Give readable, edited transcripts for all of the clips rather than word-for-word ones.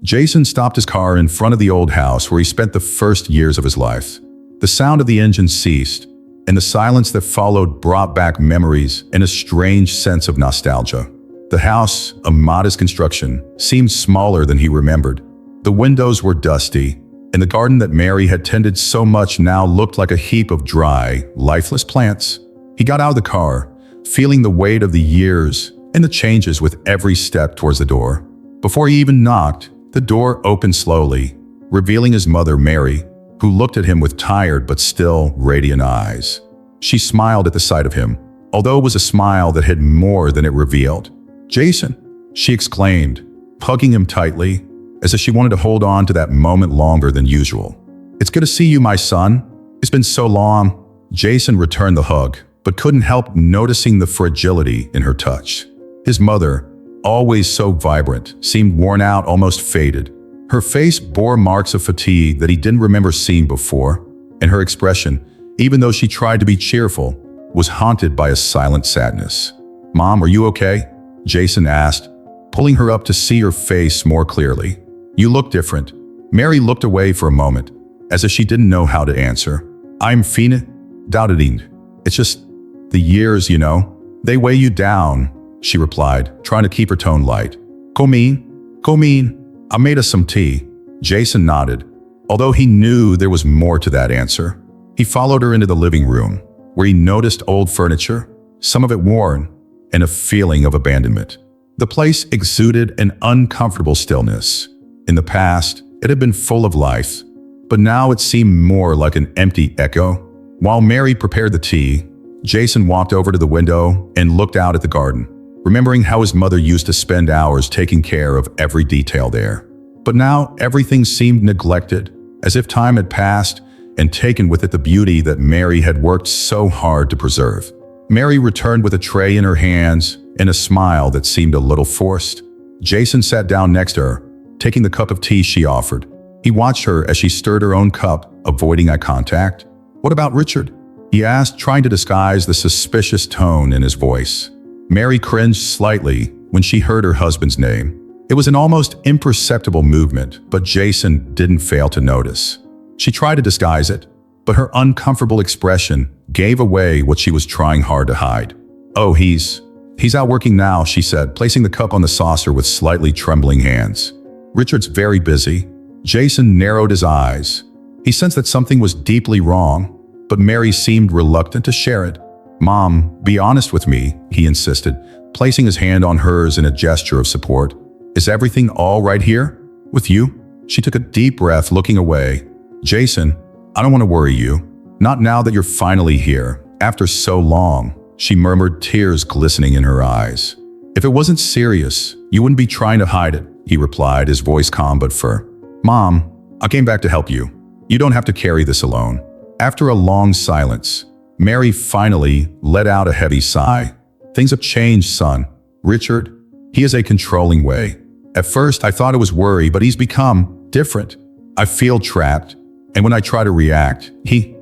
Jason stopped his car in front of the old house where he spent the first years of his life. The sound of the engine ceased, and the silence that followed brought back memories and a strange sense of nostalgia. The house, a modest construction, seemed smaller than he remembered. The windows were dusty, and the garden that Mary had tended so much now looked like a heap of dry, lifeless plants. He got out of the car, feeling the weight of the years and the changes with every step towards the door. Before he even knocked, the door opened slowly, revealing his mother, Mary, who looked at him with tired but still radiant eyes. She smiled at the sight of him, although it was a smile that hid more than it revealed. "Jason," she exclaimed, hugging him tightly, as if she wanted to hold on to that moment longer than usual. "It's good to see you, my son. It's been so long." Jason returned the hug, but couldn't help noticing the fragility in her touch. His mother, always so vibrant, seemed worn out, almost faded. Her face bore marks of fatigue that he didn't remember seeing before, and her expression, even though she tried to be cheerful, was haunted by a silent sadness. "Mom, are you okay?" Jason asked, pulling her up to see her face more clearly. "You look different." Mary looked away for a moment, as if she didn't know how to answer. "I'm fine, doubting. It's just the years, you know. They weigh you down," she replied, trying to keep her tone light. Come in. I made us some tea." Jason nodded, although he knew there was more to that answer. He followed her into the living room, where he noticed old furniture, some of it worn, and a feeling of abandonment. The place exuded an uncomfortable stillness. In the past, it had been full of life, but now it seemed more like an empty echo. While Mary prepared the tea, Jason walked over to the window and looked out at the garden, remembering how his mother used to spend hours taking care of every detail there. But now everything seemed neglected, as if time had passed and taken with it the beauty that Mary had worked so hard to preserve. Mary returned with a tray in her hands and a smile that seemed a little forced. Jason sat down next to her, taking the cup of tea she offered. He watched her as she stirred her own cup, avoiding eye contact. "What about Richard?" he asked, trying to disguise the suspicious tone in his voice. Mary cringed slightly when she heard her husband's name. It was an almost imperceptible movement, but Jason didn't fail to notice. She tried to disguise it, but her uncomfortable expression gave away what she was trying hard to hide. "Oh, he's out working now," she said, placing the cup on the saucer with slightly trembling hands. "Richard's very busy." Jason narrowed his eyes. He sensed that something was deeply wrong, but Mary seemed reluctant to share it. "Mom, be honest with me," he insisted, placing his hand on hers in a gesture of support. "Is everything all right here? With you?" She took a deep breath, looking away. "Jason, I don't want to worry you. Not now that you're finally here, after so long," she murmured, tears glistening in her eyes. "If it wasn't serious, you wouldn't be trying to hide it," he replied, his voice calm but firm. "Mom, I came back to help you. You don't have to carry this alone." After a long silence, Mary finally let out a heavy sigh. "Things have changed, son. Richard, he has a controlling way. At first, I thought it was worry, but he's become different. I feel trapped, and when I try to react, he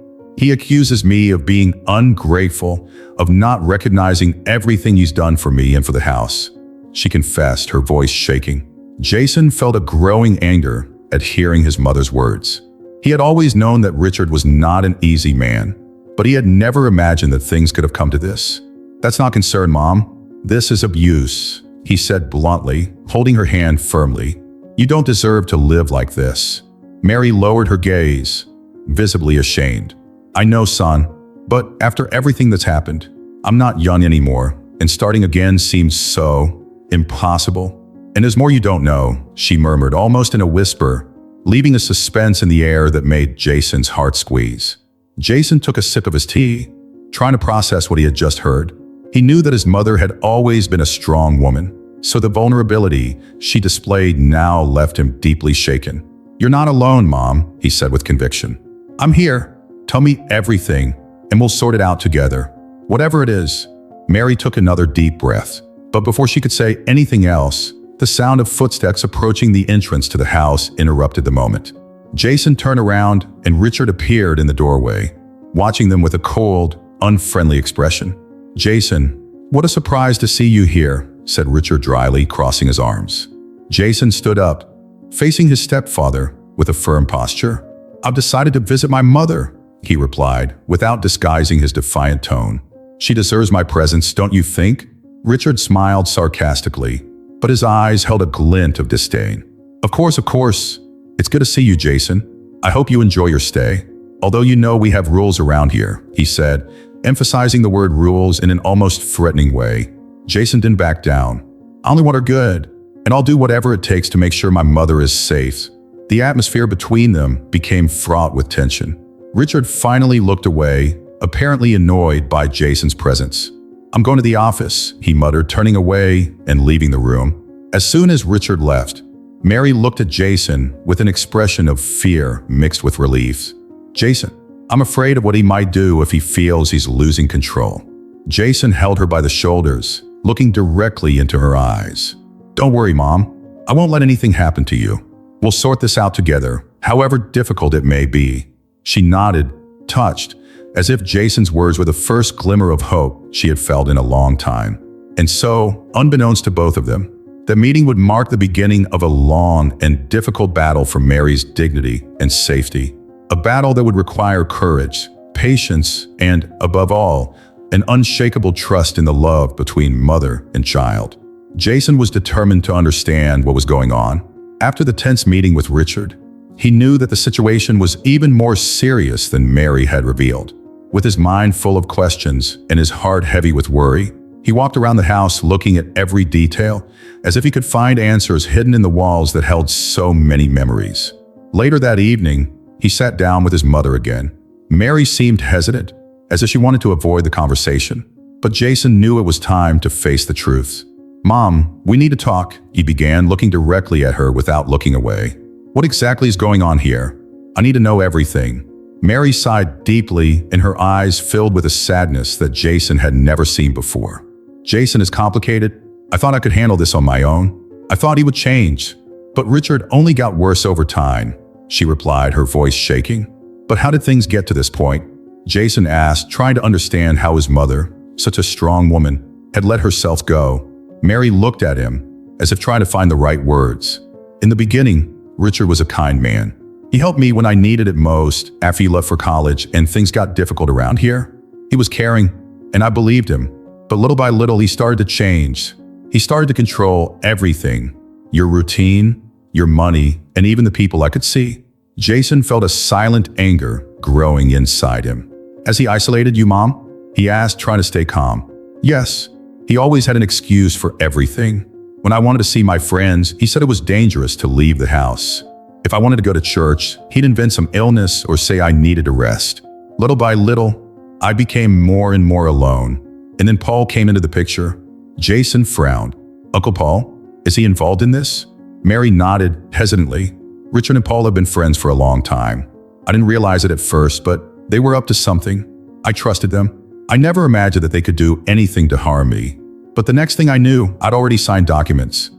accuses me of being ungrateful, of not recognizing everything he's done for me and for the house," she confessed, her voice shaking. Jason felt a growing anger at hearing his mother's words. He had always known that Richard was not an easy man, but he had never imagined that things could have come to this. "That's not concern, Mom. This is abuse," he said bluntly, holding her hand firmly. "You don't deserve to live like this." Mary lowered her gaze, visibly ashamed. "I know, son, but after everything that's happened, I'm not young anymore, and starting again seems so impossible. And there's more you don't know," she murmured, almost in a whisper, leaving a suspense in the air that made Jason's heart squeeze. Jason took a sip of his tea, trying to process what he had just heard. He knew that his mother had always been a strong woman, so the vulnerability she displayed now left him deeply shaken. "You're not alone, Mom," he said with conviction. "I'm here. Tell me everything, and we'll sort it out together. Whatever it is." Mary took another deep breath, but before she could say anything else, the sound of footsteps approaching the entrance to the house interrupted the moment. Jason turned around, and Richard appeared in the doorway, watching them with a cold, unfriendly expression. "Jason, what a surprise to see you here," said Richard dryly, crossing his arms. Jason stood up, facing his stepfather with a firm posture. "I've decided to visit my mother," he replied, without disguising his defiant tone. "She deserves my presence, don't you think?" Richard smiled sarcastically, but his eyes held a glint of disdain. Of course. It's good to see you, Jason. I hope you enjoy your stay. Although you know we have rules around here," he said, emphasizing the word rules in an almost threatening way. Jason didn't back down. "I only want her good, and I'll do whatever it takes to make sure my mother is safe." The atmosphere between them became fraught with tension. Richard finally looked away, apparently annoyed by Jason's presence. "I'm going to the office," he muttered, turning away and leaving the room. As soon as Richard left, Mary looked at Jason with an expression of fear mixed with relief. "Jason, I'm afraid of what he might do if he feels he's losing control." Jason held her by the shoulders, looking directly into her eyes. "Don't worry, Mom. I won't let anything happen to you. We'll sort this out together, however difficult it may be." She nodded, touched, as if Jason's words were the first glimmer of hope she had felt in a long time. And so, unbeknownst to both of them, the meeting would mark the beginning of a long and difficult battle for Mary's dignity and safety. A battle that would require courage, patience, and, above all, an unshakable trust in the love between mother and child. Jason was determined to understand what was going on. After the tense meeting with Richard, he knew that the situation was even more serious than Mary had revealed. With his mind full of questions and his heart heavy with worry, he walked around the house looking at every detail, as if he could find answers hidden in the walls that held so many memories. Later that evening, he sat down with his mother again. Mary seemed hesitant, as if she wanted to avoid the conversation. But Jason knew it was time to face the truth. "Mom, we need to talk," he began, looking directly at her without looking away. "What exactly is going on here? I need to know everything." Mary sighed deeply, and her eyes filled with a sadness that Jason had never seen before. "Jason is complicated. I thought I could handle this on my own. I thought he would change. But Richard only got worse over time," she replied, her voice shaking. "But how did things get to this point?" Jason asked, trying to understand how his mother, such a strong woman, had let herself go. Mary looked at him, as if trying to find the right words. "In the beginning, Richard was a kind man. He helped me when I needed it most after he left for college and things got difficult around here. He was caring, and I believed him. But little by little, he started to change. He started to control everything. Your routine, your money, and even the people I could see." Jason felt a silent anger growing inside him. "Has he isolated you, Mom?" he asked, trying to stay calm. "Yes. He always had an excuse for everything. When I wanted to see my friends, he said it was dangerous to leave the house. If I wanted to go to church, he'd invent some illness or say I needed a rest. Little by little, I became more and more alone. And then Paul came into the picture." Jason frowned. "Uncle Paul? Is he involved in this?" Mary nodded hesitantly. "Richard and Paul have been friends for a long time. I didn't realize it at first, but they were up to something. I trusted them. I never imagined that they could do anything to harm me. But the next thing I knew, I'd already signed documents.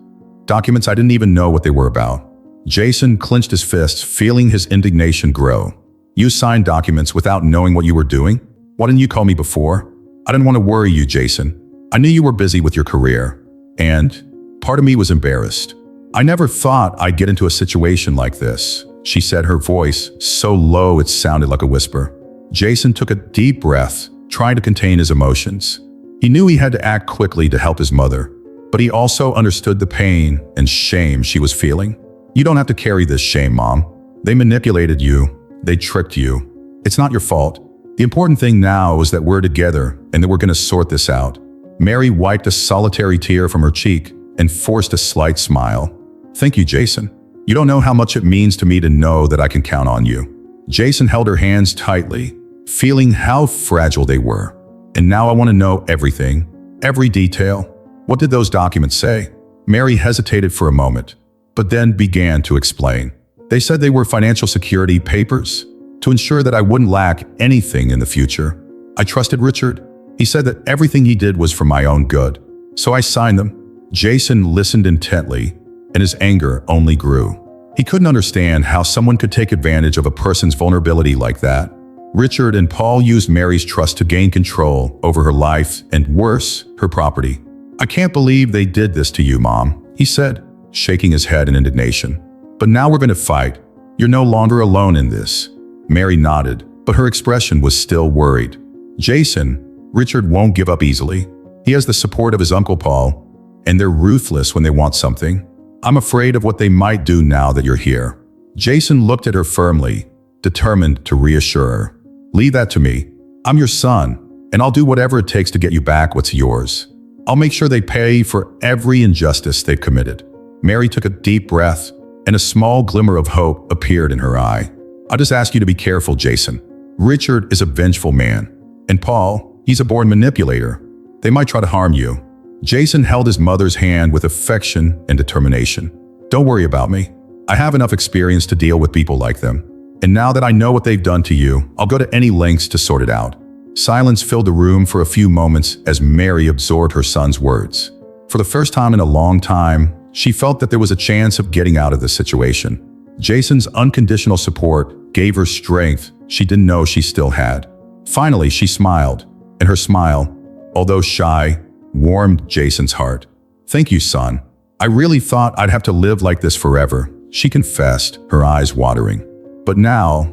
Documents I didn't even know what they were about." Jason clenched his fists, feeling his indignation grow. "You signed documents without knowing what you were doing? Why didn't you call me before?" "I didn't want to worry you, Jason. I knew you were busy with your career. And part of me was embarrassed. I never thought I'd get into a situation like this," she said, her voice so low it sounded like a whisper. Jason took a deep breath, trying to contain his emotions. He knew he had to act quickly to help his mother, but he also understood the pain and shame she was feeling. "You don't have to carry this shame, Mom. They manipulated you. They tricked you. It's not your fault. The important thing now is that we're together and that we're going to sort this out." Mary wiped a solitary tear from her cheek and forced a slight smile. "Thank you, Jason. You don't know how much it means to me to know that I can count on you." Jason held her hands tightly, feeling how fragile they were. "And now I want to know everything, every detail. What did those documents say?" Mary hesitated for a moment, but then began to explain. "They said they were financial security papers to ensure that I wouldn't lack anything in the future. I trusted Richard. He said that everything he did was for my own good, so I signed them." Jason listened intently, and his anger only grew. He couldn't understand how someone could take advantage of a person's vulnerability like that. Richard and Paul used Mary's trust to gain control over her life and, worse, her property. "I can't believe they did this to you, Mom," he said, shaking his head in indignation. But now we're going to fight. You're no longer alone in this." Mary nodded, but her expression was still worried. "Jason, Richard won't give up easily. He has the support of his Uncle Paul, and they're ruthless when they want something. I'm afraid of what they might do now that you're here." Jason looked at her firmly, determined to reassure her. "Leave that to me. I'm your son, and I'll do whatever it takes to get you back what's yours. I'll make sure they pay for every injustice they've committed." Mary took a deep breath, and a small glimmer of hope appeared in her eye. "I'll just ask you to be careful, Jason. Richard is a vengeful man, and Paul, he's a born manipulator. They might try to harm you." Jason held his mother's hand with affection and determination. "Don't worry about me. I have enough experience to deal with people like them. And now that I know what they've done to you, I'll go to any lengths to sort it out." Silence filled the room for a few moments as Mary absorbed her son's words. For the first time in a long time, she felt that there was a chance of getting out of this situation. Jason's unconditional support gave her strength she didn't know she still had. Finally, she smiled, and her smile, although shy, warmed Jason's heart. "Thank you, son. I really thought I'd have to live like this forever," she confessed, her eyes watering. "But now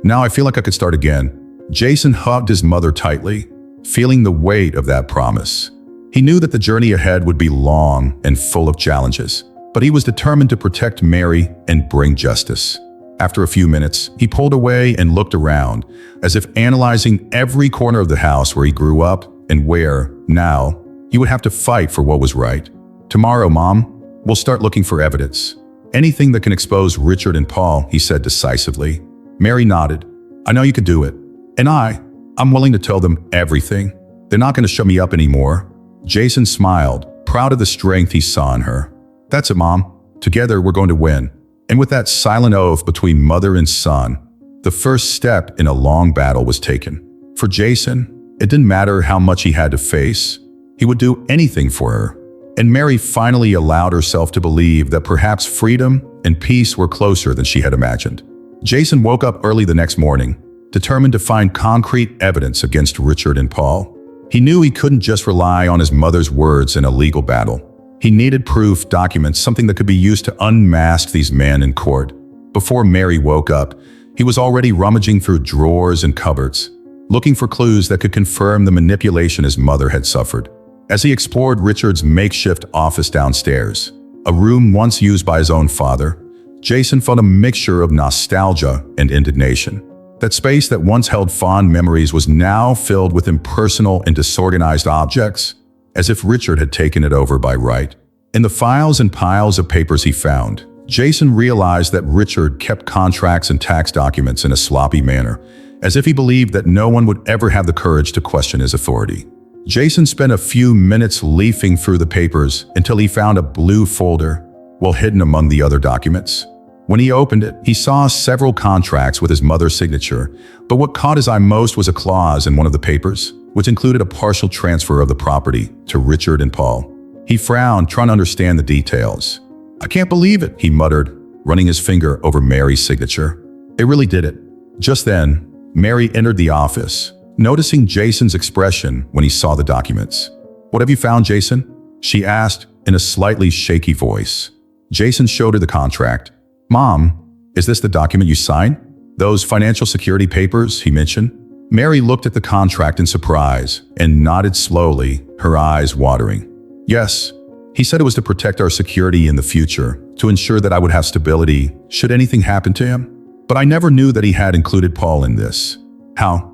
I feel like I could start again." Jason hugged his mother tightly, feeling the weight of that promise. He knew that the journey ahead would be long and full of challenges, but he was determined to protect Mary and bring justice. After a few minutes, he pulled away and looked around, as if analyzing every corner of the house where he grew up and where, now, he would have to fight for what was right. "Tomorrow, Mom, we'll start looking for evidence. Anything that can expose Richard and Paul," he said decisively. Mary nodded. "I know you can do it. And I'm willing to tell them everything. They're not going to shut me up anymore." Jason smiled, proud of the strength he saw in her. "That's it, Mom. Together we're going to win." And with that silent oath between mother and son, the first step in a long battle was taken. For Jason, it didn't matter how much he had to face. He would do anything for her. And Mary finally allowed herself to believe that perhaps freedom and peace were closer than she had imagined. Jason woke up early the next morning, determined to find concrete evidence against Richard and Paul. He knew he couldn't just rely on his mother's words in a legal battle. He needed proof, documents, something that could be used to unmask these men in court. Before Mary woke up, he was already rummaging through drawers and cupboards, looking for clues that could confirm the manipulation his mother had suffered. As he explored Richard's makeshift office downstairs, a room once used by his own father, Jason felt a mixture of nostalgia and indignation. That space that once held fond memories was now filled with impersonal and disorganized objects, as if Richard had taken it over by right. In the files and piles of papers he found, Jason realized that Richard kept contracts and tax documents in a sloppy manner, as if he believed that no one would ever have the courage to question his authority. Jason spent a few minutes leafing through the papers until he found a blue folder, well hidden among the other documents. When he opened it, he saw several contracts with his mother's signature, but what caught his eye most was a clause in one of the papers, which included a partial transfer of the property to Richard and Paul. He frowned, trying to understand the details. "I can't believe it," he muttered, running his finger over Mary's signature. "It really did it." Just then, Mary entered the office, noticing Jason's expression when he saw the documents. "What have you found, Jason?" she asked in a slightly shaky voice. Jason showed her the contract. "Mom, is this the document you signed? Those financial security papers he mentioned?" Mary looked at the contract in surprise and nodded slowly, her eyes watering. "Yes, he said it was to protect our security in the future, to ensure that I would have stability should anything happen to him. But I never knew that he had included Paul in this. How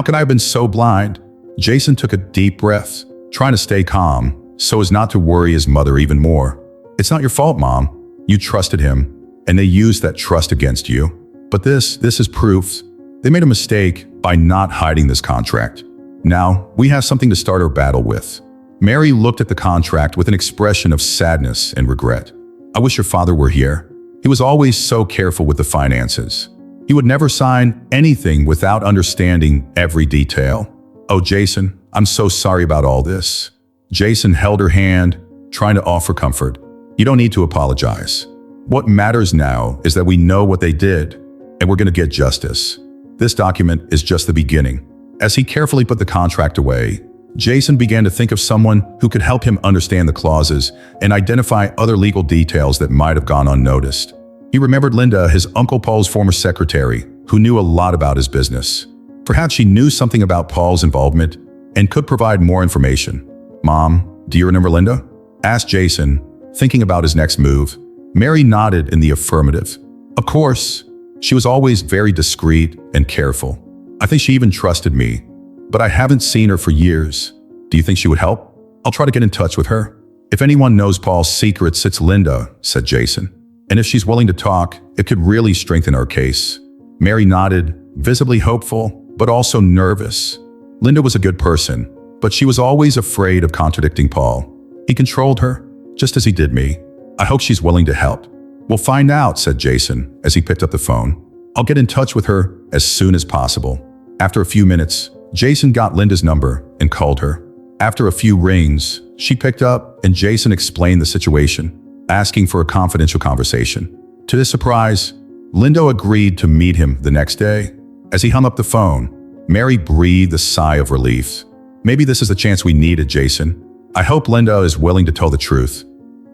could I have been so blind?" Jason took a deep breath, trying to stay calm so as not to worry his mother even more. "It's not your fault, Mom. You trusted him, and they used that trust against you. But this is proof. They made a mistake by not hiding this contract. Now, we have something to start our battle with." Mary looked at the contract with an expression of sadness and regret. "I wish your father were here. He was always so careful with the finances. He would never sign anything without understanding every detail." "Oh, Jason, I'm so sorry about all this." Jason held her hand, trying to offer comfort. "You don't need to apologize. What matters now is that we know what they did, and we're going to get justice. This document is just the beginning." As he carefully put the contract away, Jason began to think of someone who could help him understand the clauses and identify other legal details that might have gone unnoticed. He remembered Linda, his Uncle Paul's former secretary, who knew a lot about his business. Perhaps she knew something about Paul's involvement and could provide more information. "Mom, do you remember Linda?" asked Jason, thinking about his next move. Mary nodded in the affirmative. "Of course. She was always very discreet and careful. I think she even trusted me, but I haven't seen her for years. Do you think she would help? I'll try to get in touch with her." "If anyone knows Paul's secrets, it's Linda," said Jason. "And if she's willing to talk, it could really strengthen our case." Mary nodded, visibly hopeful, but also nervous. Linda was a good person, but she was always afraid of contradicting Paul. He controlled her, just as he did me. "I hope she's willing to help." "We'll find out," said Jason as he picked up the phone. "I'll get in touch with her as soon as possible." After a few minutes, Jason got Linda's number and called her. After a few rings, she picked up and Jason explained the situation, asking for a confidential conversation. To his surprise, Linda agreed to meet him the next day. As he hung up the phone, Mary breathed a sigh of relief. "Maybe this is the chance we needed, Jason. I hope Linda is willing to tell the truth,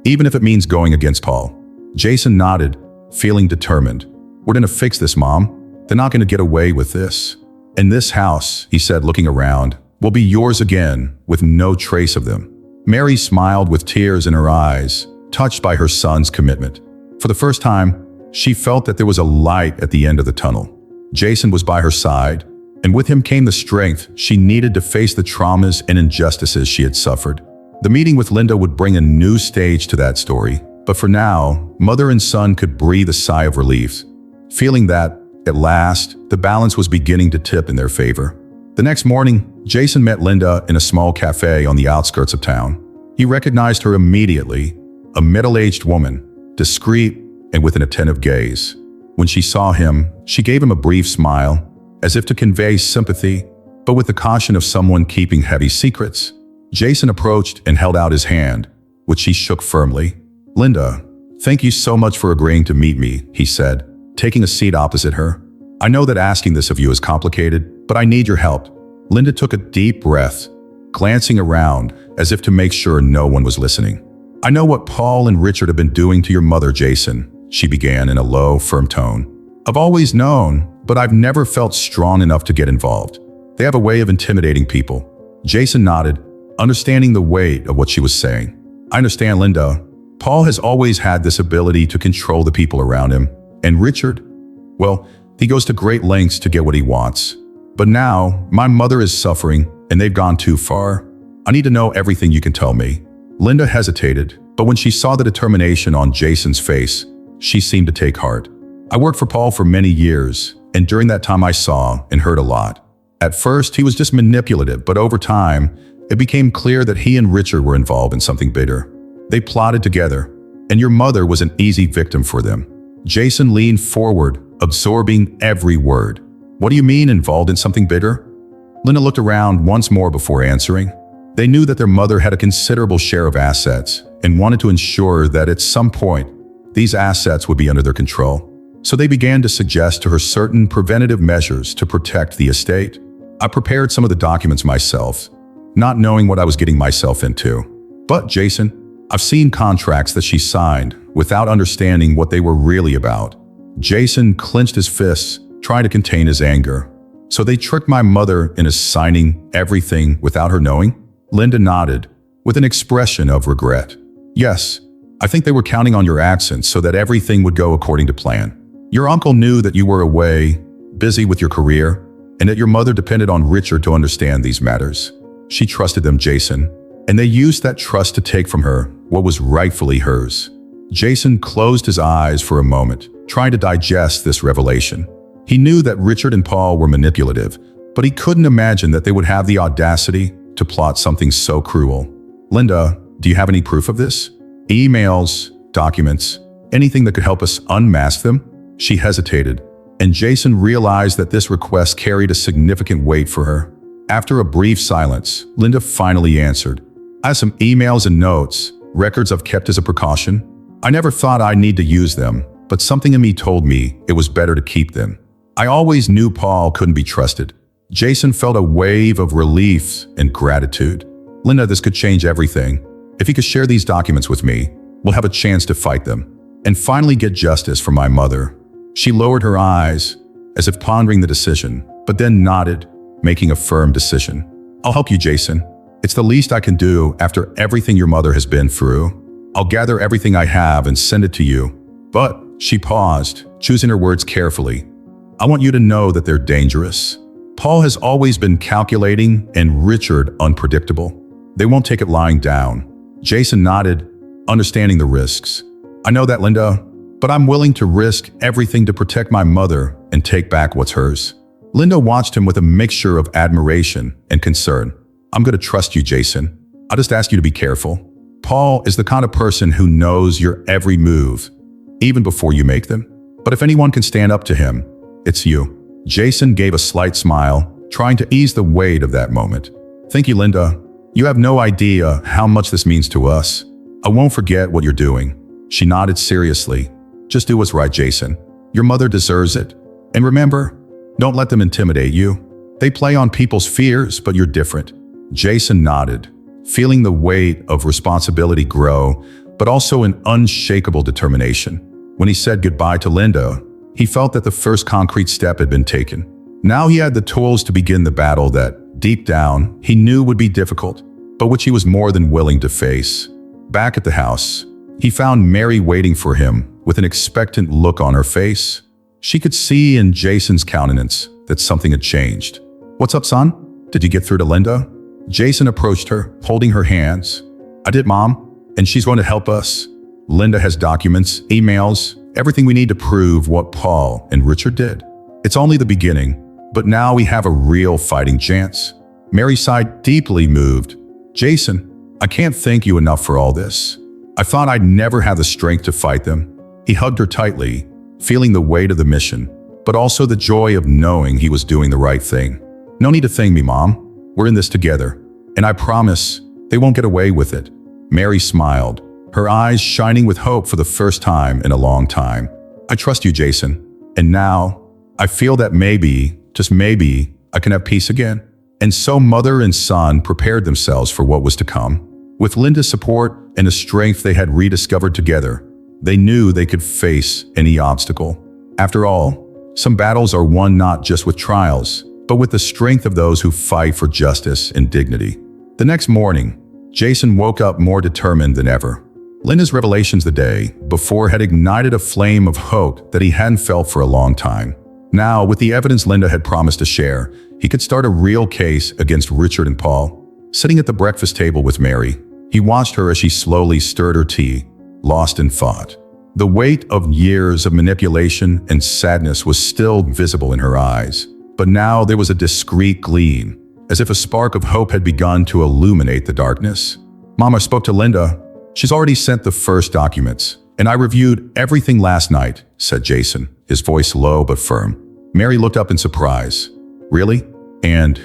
even if it means going against Paul." Jason nodded, feeling determined. "We're going to fix this, Mom. They're not going to get away with this. And this house," he said, looking around, "will be yours again, with no trace of them." Mary smiled with tears in her eyes, touched by her son's commitment. For the first time, she felt that there was a light at the end of the tunnel. Jason was by her side, and with him came the strength she needed to face the traumas and injustices she had suffered. The meeting with Linda would bring a new stage to that story, but for now, mother and son could breathe a sigh of relief, feeling that, at last, the balance was beginning to tip in their favor. The next morning, Jason met Linda in a small cafe on the outskirts of town. He recognized her immediately, a middle-aged woman, discreet and with an attentive gaze. When she saw him, she gave him a brief smile, as if to convey sympathy, but with the caution of someone keeping heavy secrets. Jason approached and held out his hand, which she shook firmly. "Linda, thank you so much for agreeing to meet me," he said, taking a seat opposite her. "I know that asking this of you is complicated, but I need your help." Linda took a deep breath, glancing around as if to make sure no one was listening. "I know what Paul and Richard have been doing to your mother, Jason," she began in a low, firm tone. "I've always known, but I've never felt strong enough to get involved. They have a way of intimidating people." Jason nodded, understanding the weight of what she was saying. "I understand, Linda. Paul has always had this ability to control the people around him. And Richard, well, he goes to great lengths to get what he wants. But now, my mother is suffering, and they've gone too far. I need to know everything you can tell me." Linda hesitated, but when she saw the determination on Jason's face, she seemed to take heart. "I worked for Paul for many years, and during that time I saw and heard a lot. At first, he was just manipulative, but over time, it became clear that he and Richard were involved in something bigger. They plotted together, and your mother was an easy victim for them." Jason leaned forward, absorbing every word. "What do you mean, involved in something bigger?" Linda looked around once more before answering. They knew that their mother had a considerable share of assets and wanted to ensure that at some point, these assets would be under their control. So they began to suggest to her certain preventative measures to protect the estate. "I prepared some of the documents myself, not knowing what I was getting myself into. But, Jason, I've seen contracts that she signed without understanding what they were really about." Jason clenched his fists, trying to contain his anger. "So they tricked my mother into signing everything without her knowing?" Linda nodded, with an expression of regret. "Yes, I think they were counting on your absence so that everything would go according to plan. Your uncle knew that you were away, busy with your career, and that your mother depended on Richard to understand these matters. She trusted them, Jason, and they used that trust to take from her what was rightfully hers." Jason closed his eyes for a moment, trying to digest this revelation. He knew that Richard and Paul were manipulative, but he couldn't imagine that they would have the audacity to plot something so cruel. "Linda, do you have any proof of this? Emails, documents, anything that could help us unmask them?" She hesitated, and Jason realized that this request carried a significant weight for her. After a brief silence, Linda finally answered, "I have some emails and notes, records I've kept as a precaution. I never thought I'd need to use them, but something in me told me it was better to keep them. I always knew Paul couldn't be trusted." Jason felt a wave of relief and gratitude. "Linda, this could change everything. If he could share these documents with me, we'll have a chance to fight them. and finally get justice for my mother." She lowered her eyes, as if pondering the decision, but then nodded, making a firm decision. "I'll help you, Jason. It's the least I can do after everything your mother has been through. I'll gather everything I have and send it to you. But," she paused, choosing her words carefully, "I want you to know that they're dangerous. Paul has always been calculating and Richard unpredictable. They won't take it lying down." Jason nodded, understanding the risks. "I know that, Linda, but I'm willing to risk everything to protect my mother and take back what's hers." Linda watched him with a mixture of admiration and concern. "I'm going to trust you, Jason. I'll just ask you to be careful. Paul is the kind of person who knows your every move, even before you make them. But if anyone can stand up to him, it's you." Jason gave a slight smile, trying to ease the weight of that moment. "Thank you, Linda. You have no idea how much this means to us. I won't forget what you're doing." She nodded seriously. "Just do what's right, Jason. Your mother deserves it. And remember, don't let them intimidate you. They play on people's fears, but you're different." Jason nodded, feeling the weight of responsibility grow, but also an unshakable determination. When he said goodbye to Linda, he felt that the first concrete step had been taken. Now he had the tools to begin the battle that, deep down, he knew would be difficult, but which he was more than willing to face. Back at the house, he found Mary waiting for him with an expectant look on her face. She could see in Jason's countenance that something had changed. "What's up, son? Did you get through to Linda?" Jason approached her, holding her hands. "I did, Mom, and she's going to help us. Linda has documents, emails, everything we need to prove what Paul and Richard did. It's only the beginning, but now we have a real fighting chance." Mary sighed, deeply moved. "Jason, I can't thank you enough for all this. I thought I'd never have the strength to fight them." He hugged her tightly, feeling the weight of the mission, but also the joy of knowing he was doing the right thing. "No need to thank me, Mom. We're in this together, and I promise they won't get away with it." Mary smiled, her eyes shining with hope for the first time in a long time. "I trust you, Jason, and now I feel that maybe, just maybe, I can have peace again." And so mother and son prepared themselves for what was to come. With Linda's support and the strength they had rediscovered together, they knew they could face any obstacle. After all, some battles are won not just with trials, but with the strength of those who fight for justice and dignity. The next morning, Jason woke up more determined than ever. Linda's revelations the day before had ignited a flame of hope that he hadn't felt for a long time. Now, with the evidence Linda had promised to share, he could start a real case against Richard and Paul. Sitting at the breakfast table with Mary, he watched her as she slowly stirred her tea, lost in thought. The weight of years of manipulation and sadness was still visible in her eyes, but now there was a discreet gleam, as if a spark of hope had begun to illuminate the darkness. "Mom, I spoke to Linda. She's already sent the first documents, and I reviewed everything last night," said Jason, his voice low but firm. Mary looked up in surprise. "Really? And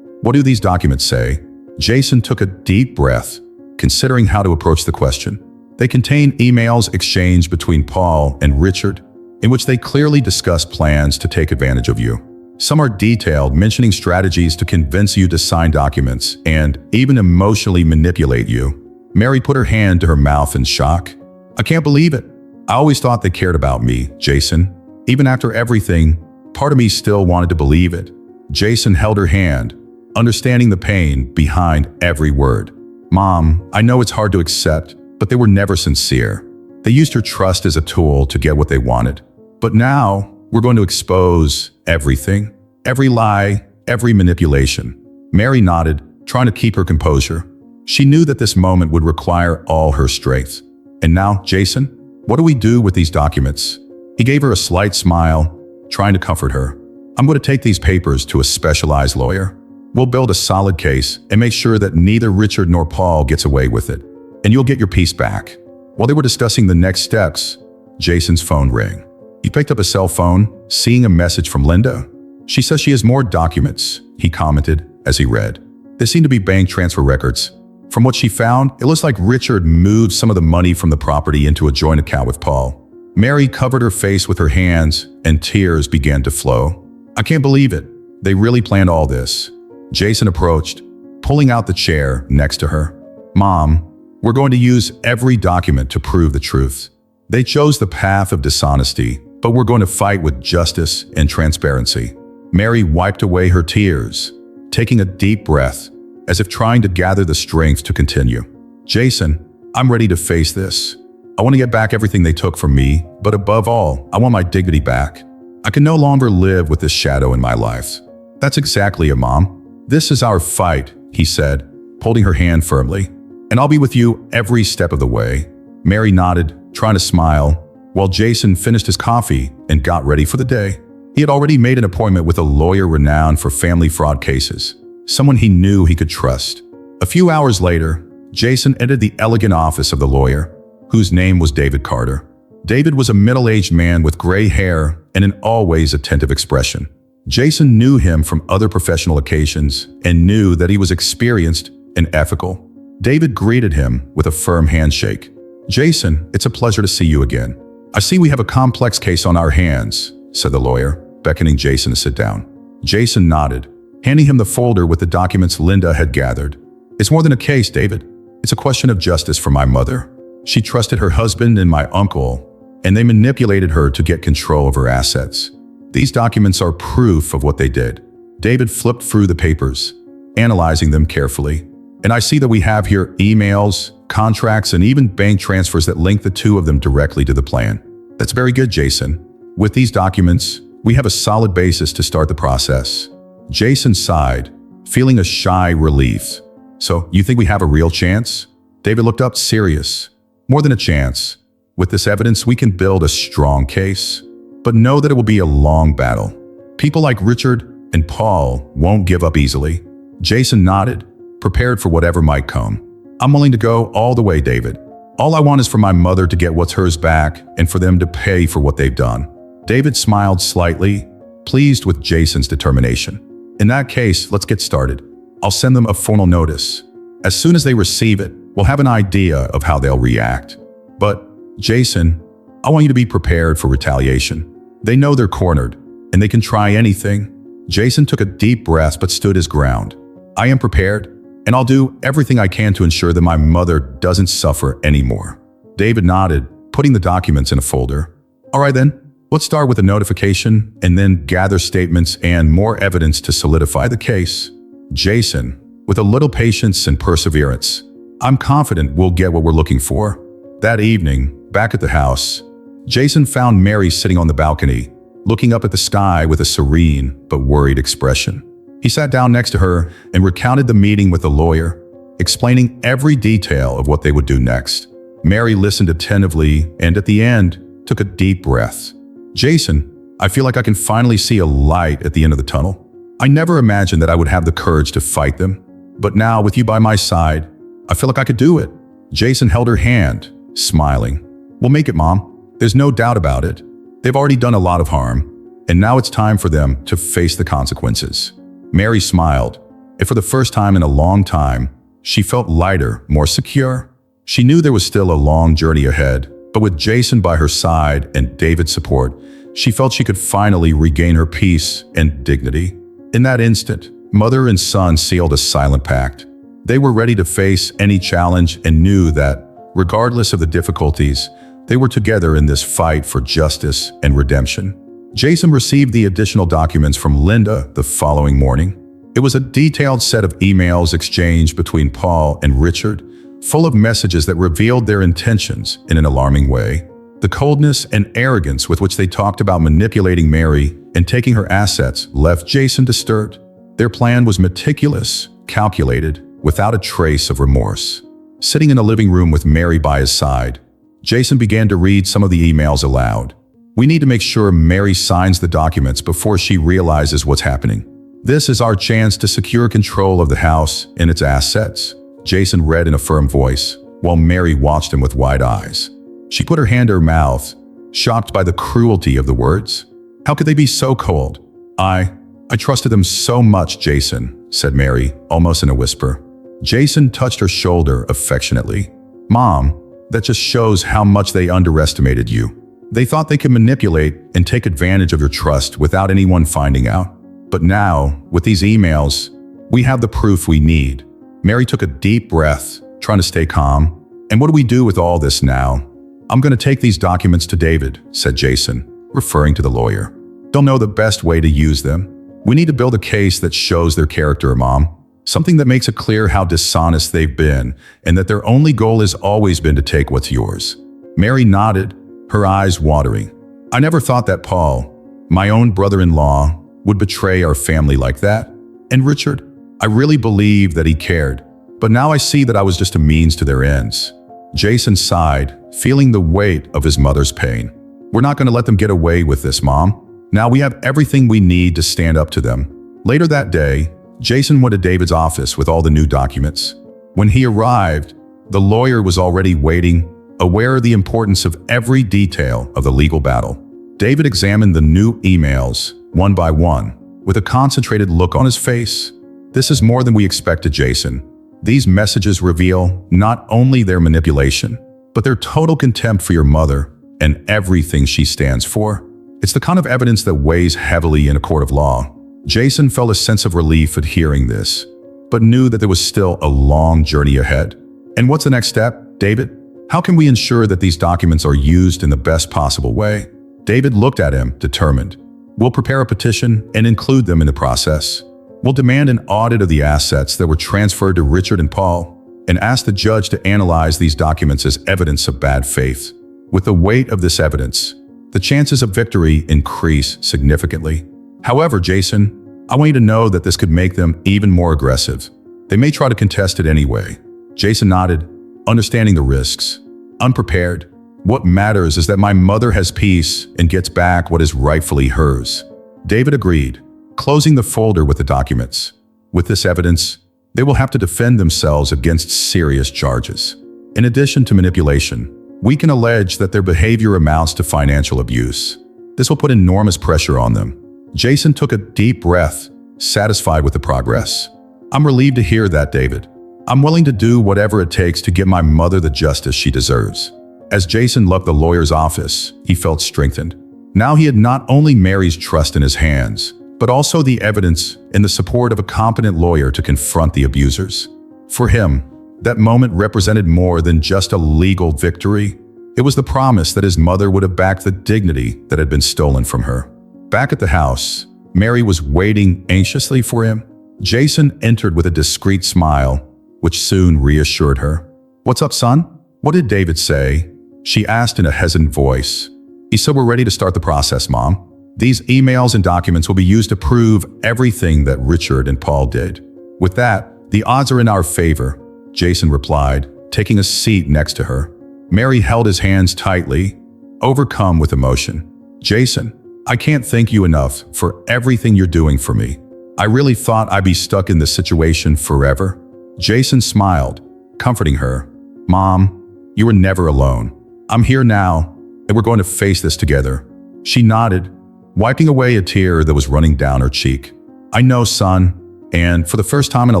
what do these documents say?" Jason took a deep breath, considering how to approach the question. They contain emails exchanged between Paul and Richard, in which they clearly discuss plans to take advantage of you. Some are detailed, mentioning strategies to convince you to sign documents and even emotionally manipulate you. Mary put her hand to her mouth in shock. "I can't believe it. I always thought they cared about me, Jason. Even after everything, part of me still wanted to believe it." Jason held her hand, understanding the pain behind every word. "Mom, I know it's hard to accept, but they were never sincere. They used your trust as a tool to get what they wanted. But now, we're going to expose everything. Every lie, every manipulation." Mary nodded, trying to keep her composure. She knew that this moment would require all her strength. "And now, Jason, what do we do with these documents?" He gave her a slight smile, trying to comfort her. "I'm going to take these papers to a specialized lawyer. We'll build a solid case and make sure that neither Richard nor Paul gets away with it. And you'll get your peace back." While they were discussing the next steps, Jason's phone rang. He picked up a cell phone, seeing a message from Linda. "She says she has more documents," he commented as he read. They seemed to be bank transfer records. From what she found, it looks like Richard moved some of the money from the property into a joint account with Paul. Mary covered her face with her hands, and tears began to flow. "I can't believe it. They really planned all this." Jason approached, pulling out the chair next to her. "Mom, we're going to use every document to prove the truth. They chose the path of dishonesty, but we're going to fight with justice and transparency. Mary wiped away her tears, taking a deep breath, as if trying to gather the strength to continue. Jason, I'm ready to face this. I want to get back everything they took from me, but above all, I want my dignity back. I can no longer live with this shadow in my life. That's exactly it, Mom. This is our fight, he said, holding her hand firmly. And I'll be with you every step of the way. Mary nodded, trying to smile, while Jason finished his coffee and got ready for the day. He had already made an appointment with a lawyer renowned for family fraud cases, someone he knew he could trust. A few hours later, Jason entered the elegant office of the lawyer, whose name was David Carter. David was a middle-aged man with gray hair and an always attentive expression. Jason knew him from other professional occasions and knew that he was experienced and ethical. David greeted him with a firm handshake. Jason, it's a pleasure to see you again. I see we have a complex case on our hands, said the lawyer, beckoning Jason to sit down. Jason nodded, handing him the folder with the documents Linda had gathered. It's more than a case, David. It's a question of justice for my mother. She trusted her husband and my uncle, and they manipulated her to get control of her assets. These documents are proof of what they did. David flipped through the papers, analyzing them carefully. And I see that we have here emails, contracts, and even bank transfers that link the two of them directly to the plan. That's very good, Jason. With these documents, we have a solid basis to start the process. Jason sighed, feeling a shy relief. So, you think we have a real chance? David looked up serious. More than a chance. With this evidence, we can build a strong case. But know that it will be a long battle. People like Richard and Paul won't give up easily. Jason nodded, prepared for whatever might come. I'm willing to go all the way, David. All I want is for my mother to get what's hers back and for them to pay for what they've done. David smiled slightly, pleased with Jason's determination. In that case, let's get started. I'll send them a formal notice. As soon as they receive it, we'll have an idea of how they'll react. But, Jason, I want you to be prepared for retaliation. They know they're cornered, and they can try anything. Jason took a deep breath but stood his ground. I am prepared, and I'll do everything I can to ensure that my mother doesn't suffer anymore. David nodded, putting the documents in a folder. All right then, let's start with a notification and then gather statements and more evidence to solidify the case. Jason, with a little patience and perseverance, I'm confident we'll get what we're looking for. That evening, back at the house, Jason found Mary sitting on the balcony, looking up at the sky with a serene but worried expression. He sat down next to her and recounted the meeting with the lawyer, explaining every detail of what they would do next. Mary listened attentively and at the end took a deep breath. Jason, I feel like I can finally see a light at the end of the tunnel. I never imagined that I would have the courage to fight them, but now with you by my side, I feel like I could do it. Jason held her hand, smiling. We'll make it, Mom. There's no doubt about it. They've already done a lot of harm, and now it's time for them to face the consequences. Mary smiled, and for the first time in a long time, she felt lighter, more secure. She knew there was still a long journey ahead, but with Jason by her side and David's support, she felt she could finally regain her peace and dignity. In that instant, mother and son sealed a silent pact. They were ready to face any challenge and knew that, regardless of the difficulties, they were together in this fight for justice and redemption. Jason received the additional documents from Linda the following morning. It was a detailed set of emails exchanged between Paul and Richard, full of messages that revealed their intentions in an alarming way. The coldness and arrogance with which they talked about manipulating Mary and taking her assets left Jason disturbed. Their plan was meticulous, calculated, without a trace of remorse. Sitting in a living room with Mary by his side, Jason began to read some of the emails aloud. We need to make sure Mary signs the documents before she realizes what's happening. This is our chance to secure control of the house and its assets, Jason read in a firm voice, while Mary watched him with wide eyes. She put her hand to her mouth, shocked by the cruelty of the words. How could they be so cold? I trusted them so much, Jason, said Mary, almost in a whisper. Jason touched her shoulder affectionately. Mom, that just shows how much they underestimated you. They thought they could manipulate and take advantage of your trust without anyone finding out. But now, with these emails, we have the proof we need. Mary took a deep breath, trying to stay calm. And what do we do with all this now? "I'm going to take these documents to David," said Jason, referring to the lawyer. "They'll know the best way to use them. We need to build a case that shows their character, Mom. Something that makes it clear how dishonest they've been and that their only goal has always been to take what's yours." Mary nodded, her eyes watering. "I never thought that Paul, my own brother-in-law, would betray our family like that. And Richard, I really believe that he cared. But now I see that I was just a means to their ends." Jason sighed, feeling the weight of his mother's pain. "We're not going to let them get away with this, Mom. Now we have everything we need to stand up to them." Later that day, Jason went to David's office with all the new documents. When he arrived, the lawyer was already waiting, aware of the importance of every detail of the legal battle. David examined the new emails, one by one, with a concentrated look on his face. "This is more than we expected, Jason. These messages reveal not only their manipulation, but their total contempt for your mother and everything she stands for. It's the kind of evidence that weighs heavily in a court of law." Jason felt a sense of relief at hearing this, but knew that there was still a long journey ahead. "And what's the next step, David? How can we ensure that these documents are used in the best possible way?" David looked at him, determined. "We'll prepare a petition and include them in the process. We'll demand an audit of the assets that were transferred to Richard and Paul, and ask the judge to analyze these documents as evidence of bad faith. With the weight of this evidence, the chances of victory increase significantly. However, Jason, I want you to know that this could make them even more aggressive. They may try to contest it anyway." Jason nodded, understanding the risks. "Unprepared. What matters is that my mother has peace and gets back what is rightfully hers." David agreed, closing the folder with the documents. With this evidence, they will have to defend themselves against serious charges. In addition to manipulation, we can allege that their behavior amounts to financial abuse. This will put enormous pressure on them. Jason took a deep breath, satisfied with the progress. "I'm relieved to hear that, David. I'm willing to do whatever it takes to give my mother the justice she deserves." As Jason left the lawyer's office, he felt strengthened. Now he had not only Mary's trust in his hands, but also the evidence and the support of a competent lawyer to confront the abusers. For him, that moment represented more than just a legal victory. It was the promise that his mother would have backed the dignity that had been stolen from her. Back at the house, Mary was waiting anxiously for him. Jason entered with a discreet smile, which soon reassured her. "What's up, son? What did David say?" she asked in a hesitant voice. "He said we're ready to start the process, Mom. These emails and documents will be used to prove everything that Richard and Paul did. With that, the odds are in our favor," Jason replied, taking a seat next to her. Mary held his hands tightly, overcome with emotion. "Jason, I can't thank you enough for everything you're doing for me. I really thought I'd be stuck in this situation forever." Jason smiled, comforting her. "Mom, you were never alone. I'm here now, and we're going to face this together." She nodded, wiping away a tear that was running down her cheek. "I know, son, and for the first time in a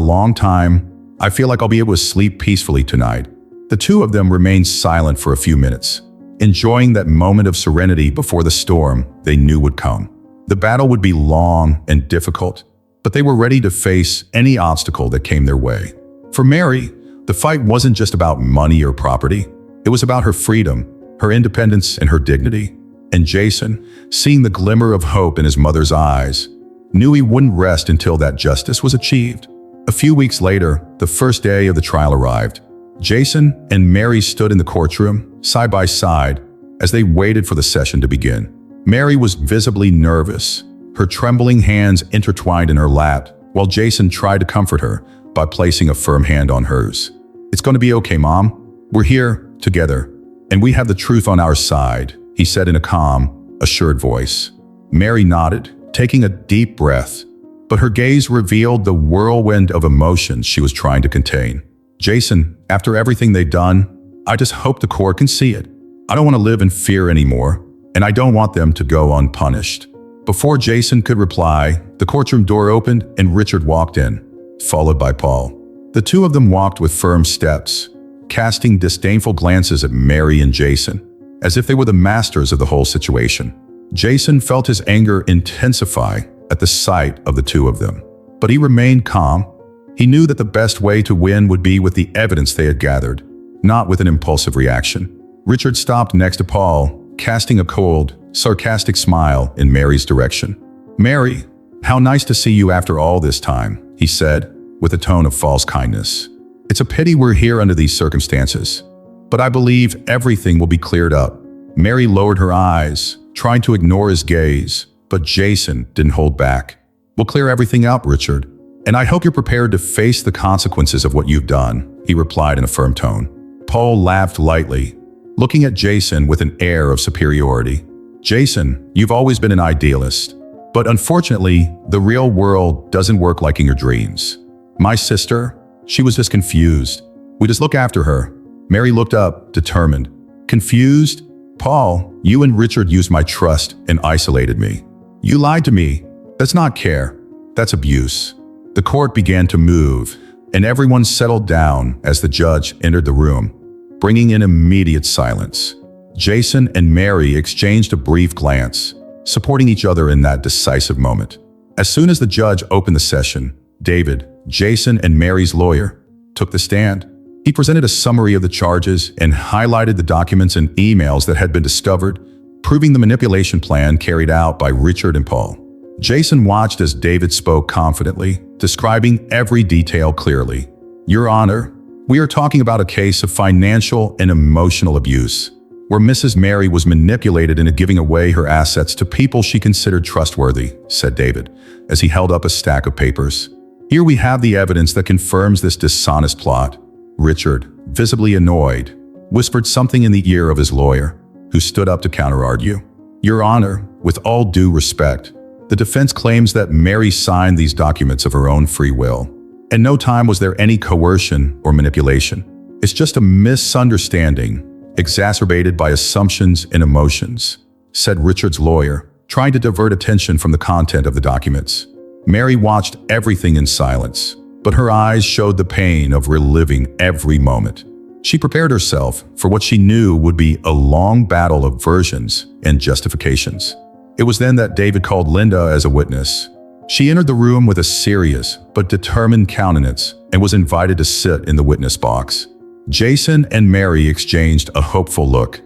long time, I feel like I'll be able to sleep peacefully tonight." The two of them remained silent for a few minutes, enjoying that moment of serenity before the storm they knew would come. The battle would be long and difficult, but they were ready to face any obstacle that came their way. For Mary, the fight wasn't just about money or property. It was about her freedom, her independence, and her dignity. And Jason, seeing the glimmer of hope in his mother's eyes, knew he wouldn't rest until that justice was achieved. A few weeks later, the first day of the trial arrived. Jason and Mary stood in the courtroom, side by side, as they waited for the session to begin. Mary was visibly nervous, her trembling hands intertwined in her lap, while Jason tried to comfort her by placing a firm hand on hers. "It's going to be okay, Mom. We're here, together, and we have the truth on our side," he said in a calm, assured voice. Mary nodded, taking a deep breath, but her gaze revealed the whirlwind of emotions she was trying to contain. "Jason, after everything they've done, I just hope the court can see it. I don't want to live in fear anymore, and I don't want them to go unpunished." Before Jason could reply, the courtroom door opened and Richard walked in, followed by Paul. The two of them walked with firm steps, casting disdainful glances at Mary and Jason, as if they were the masters of the whole situation. Jason felt his anger intensify at the sight of the two of them, but he remained calm. He knew that the best way to win would be with the evidence they had gathered, not with an impulsive reaction. Richard stopped next to Paul, casting a cold, sarcastic smile in Mary's direction. "Mary, how nice to see you after all this time," he said, with a tone of false kindness. "It's a pity we're here under these circumstances, but I believe everything will be cleared up." Mary lowered her eyes, trying to ignore his gaze, but Jason didn't hold back. "We'll clear everything up, Richard, and I hope you're prepared to face the consequences of what you've done," he replied in a firm tone. Paul laughed lightly, looking at Jason with an air of superiority. "Jason, you've always been an idealist, but unfortunately, the real world doesn't work like in your dreams. My sister, she was just confused. We just look after her." Mary looked up, determined. "Confused? Paul, you and Richard used my trust and isolated me. You lied to me. That's not care. That's abuse." The court began to move, and everyone settled down as the judge entered the room, bringing in immediate silence. Jason and Mary exchanged a brief glance, supporting each other in that decisive moment. As soon as the judge opened the session, David, Jason and Mary's lawyer, took the stand. He presented a summary of the charges and highlighted the documents and emails that had been discovered, proving the manipulation plan carried out by Richard and Paul. Jason watched as David spoke confidently, describing every detail clearly. "Your Honor, we are talking about a case of financial and emotional abuse, where Mrs. Mary was manipulated into giving away her assets to people she considered trustworthy," said David, as he held up a stack of papers. "Here we have the evidence that confirms this dishonest plot." Richard, visibly annoyed, whispered something in the ear of his lawyer, who stood up to counter-argue. "Your Honor, with all due respect, the defense claims that Mary signed these documents of her own free will. At no time was there any coercion or manipulation. It's just a misunderstanding, exacerbated by assumptions and emotions," said Richard's lawyer, trying to divert attention from the content of the documents. Mary watched everything in silence, but her eyes showed the pain of reliving every moment. She prepared herself for what she knew would be a long battle of versions and justifications. It was then that David called Linda as a witness. She entered the room with a serious but determined countenance and was invited to sit in the witness box. Jason and Mary exchanged a hopeful look.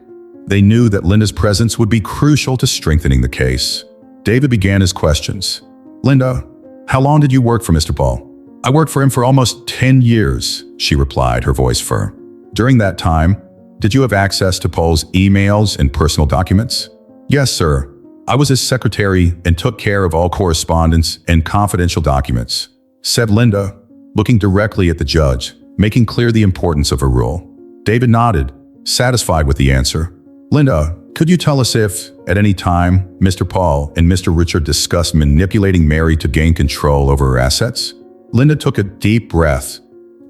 They knew that Linda's presence would be crucial to strengthening the case. David began his questions. "Linda, how long did you work for Mr. Paul?" "I worked for him for almost 10 years, she replied, her voice firm. "During that time, did you have access to Paul's emails and personal documents?" "Yes, sir. I was his secretary and took care of all correspondence and confidential documents," said Linda, looking directly at the judge, making clear the importance of her role. David nodded, satisfied with the answer. "Linda, could you tell us if, at any time, Mr. Paul and Mr. Richard discussed manipulating Mary to gain control over her assets?" Linda took a deep breath,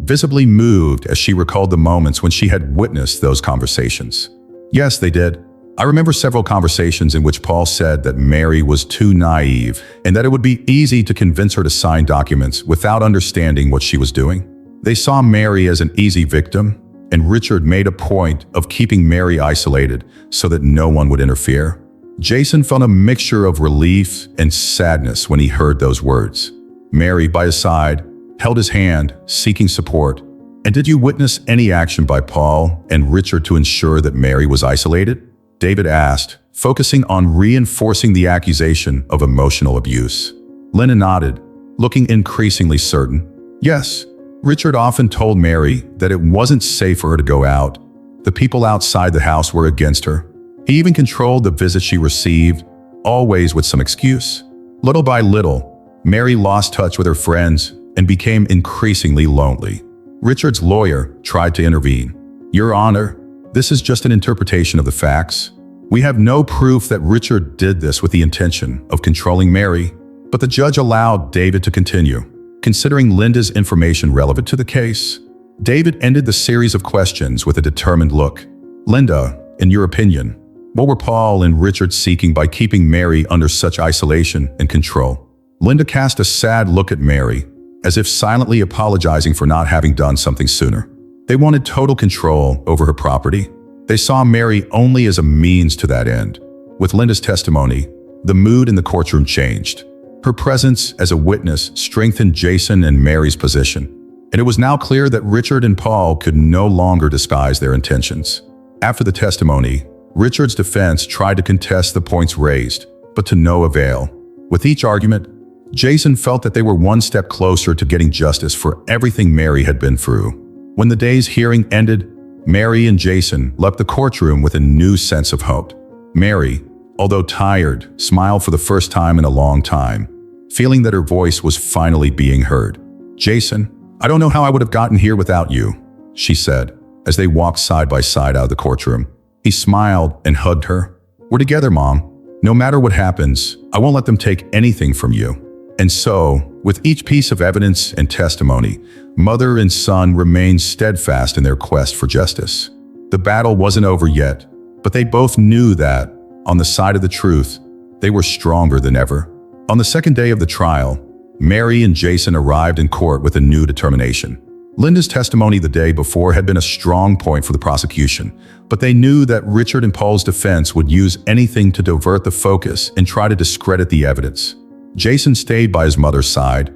visibly moved as she recalled the moments when she had witnessed those conversations. "Yes, they did. I remember several conversations in which Paul said that Mary was too naive and that it would be easy to convince her to sign documents without understanding what she was doing. They saw Mary as an easy victim, and Richard made a point of keeping Mary isolated so that no one would interfere." Jason felt a mixture of relief and sadness when he heard those words. Mary, by his side, held his hand, seeking support. "And did you witness any action by Paul and Richard to ensure that Mary was isolated?" David asked, focusing on reinforcing the accusation of emotional abuse. Linda nodded, looking increasingly certain. "Yes, Richard often told Mary that it wasn't safe for her to go out. The people outside the house were against her. He even controlled the visits she received, always with some excuse. Little by little, Mary lost touch with her friends and became increasingly lonely." Richard's lawyer tried to intervene. "Your Honor, this is just an interpretation of the facts. We have no proof that Richard did this with the intention of controlling Mary." But the judge allowed David to continue, considering Linda's information relevant to the case. David ended the series of questions with a determined look. "Linda, in your opinion, what were Paul and Richard seeking by keeping Mary under such isolation and control?" Linda cast a sad look at Mary, as if silently apologizing for not having done something sooner. "They wanted total control over her property. They saw Mary only as a means to that end." With Linda's testimony, the mood in the courtroom changed. Her presence as a witness strengthened Jason and Mary's position, and it was now clear that Richard and Paul could no longer disguise their intentions. After the testimony, Richard's defense tried to contest the points raised, but to no avail. With each argument, Jason felt that they were one step closer to getting justice for everything Mary had been through. When the day's hearing ended, Mary and Jason left the courtroom with a new sense of hope. Mary, although tired, smiled for the first time in a long time, feeling that her voice was finally being heard. "Jason, I don't know how I would have gotten here without you," she said, as they walked side by side out of the courtroom. He smiled and hugged her. "We're together, Mom. No matter what happens, I won't let them take anything from you." And so, with each piece of evidence and testimony, mother and son remained steadfast in their quest for justice. The battle wasn't over yet, but they both knew that, on the side of the truth, they were stronger than ever. On the second day of the trial, Mary and Jason arrived in court with a new determination. Linda's testimony the day before had been a strong point for the prosecution, but they knew that Richard and Paul's defense would use anything to divert the focus and try to discredit the evidence. Jason stayed by his mother's side,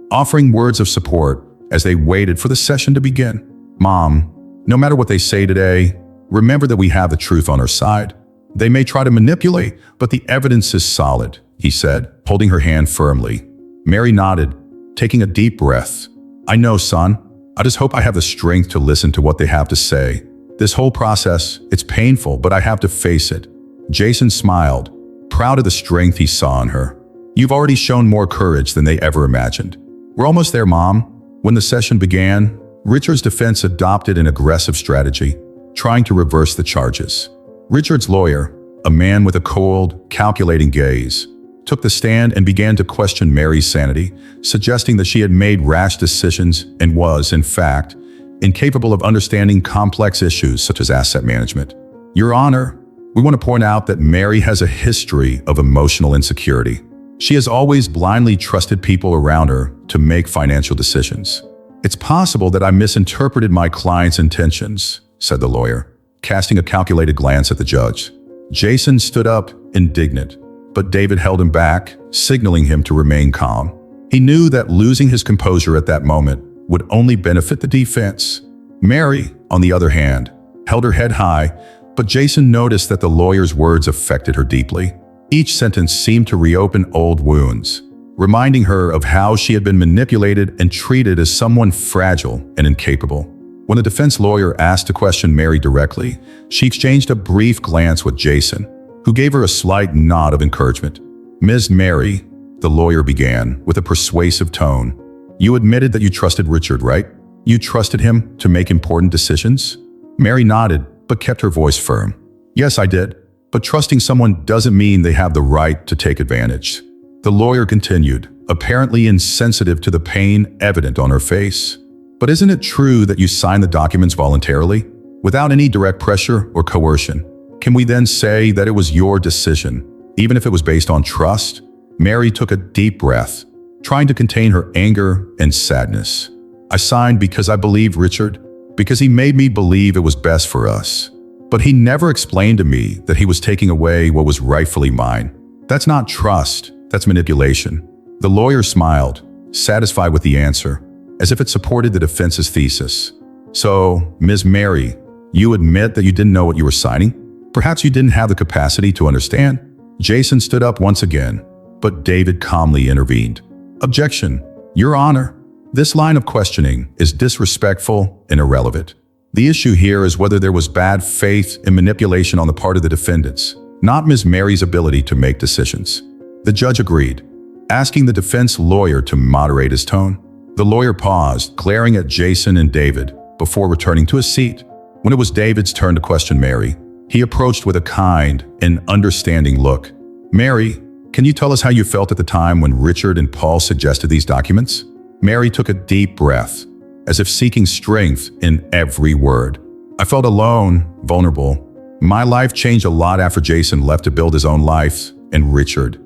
offering words of support as they waited for the session to begin. "Mom, no matter what they say today, remember that we have the truth on our side. They may try to manipulate, but the evidence is solid," he said, holding her hand firmly. Mary nodded, taking a deep breath. "I know, son. I just hope I have the strength to listen to what they have to say. This whole process, it's painful, but I have to face it." Jason smiled, proud of the strength he saw in her. "You've already shown more courage than they ever imagined." "We're almost there, Mom." When the session began, Richard's defense adopted an aggressive strategy, trying to reverse the charges. Richard's lawyer, a man with a cold, calculating gaze, took the stand and began to question Mary's sanity, suggesting that she had made rash decisions and was, in fact, incapable of understanding complex issues such as asset management. "Your Honor, we want to point out that Mary has a history of emotional insecurity. She has always blindly trusted people around her to make financial decisions. It's possible that I misinterpreted my client's intentions," said the lawyer, casting a calculated glance at the judge. Jason stood up, indignant, but David held him back, signaling him to remain calm. He knew that losing his composure at that moment would only benefit the defense. Mary, on the other hand, held her head high, but Jason noticed that the lawyer's words affected her deeply. Each sentence seemed to reopen old wounds, reminding her of how she had been manipulated and treated as someone fragile and incapable. When the defense lawyer asked to question Mary directly, she exchanged a brief glance with Jason, who gave her a slight nod of encouragement. "Ms. Mary," the lawyer began with a persuasive tone, "you admitted that you trusted Richard, right? You trusted him to make important decisions?" Mary nodded, but kept her voice firm. "Yes, I did. But trusting someone doesn't mean they have the right to take advantage." The lawyer continued, apparently insensitive to the pain evident on her face. "But isn't it true that you signed the documents voluntarily, without any direct pressure or coercion? Can we then say that it was your decision, even if it was based on trust?" Mary took a deep breath, trying to contain her anger and sadness. "I signed because I believed Richard, because he made me believe it was best for us. But he never explained to me that he was taking away what was rightfully mine. That's not trust, that's manipulation." The lawyer smiled, satisfied with the answer, as if it supported the defense's thesis. "So, Ms. Mary, you admit that you didn't know what you were signing? Perhaps you didn't have the capacity to understand?" Jason stood up once again, but David calmly intervened. "Objection, Your Honor. This line of questioning is disrespectful and irrelevant. The issue here is whether there was bad faith and manipulation on the part of the defendants, not Ms. Mary's ability to make decisions." The judge agreed, asking the defense lawyer to moderate his tone. The lawyer paused, glaring at Jason and David, before returning to his seat. When it was David's turn to question Mary, he approached with a kind and understanding look. "Mary, can you tell us how you felt at the time when Richard and Paul suggested these documents?" Mary took a deep breath, as if seeking strength in every word. "I felt alone, vulnerable. My life changed a lot after Jason left to build his own life, and Richard.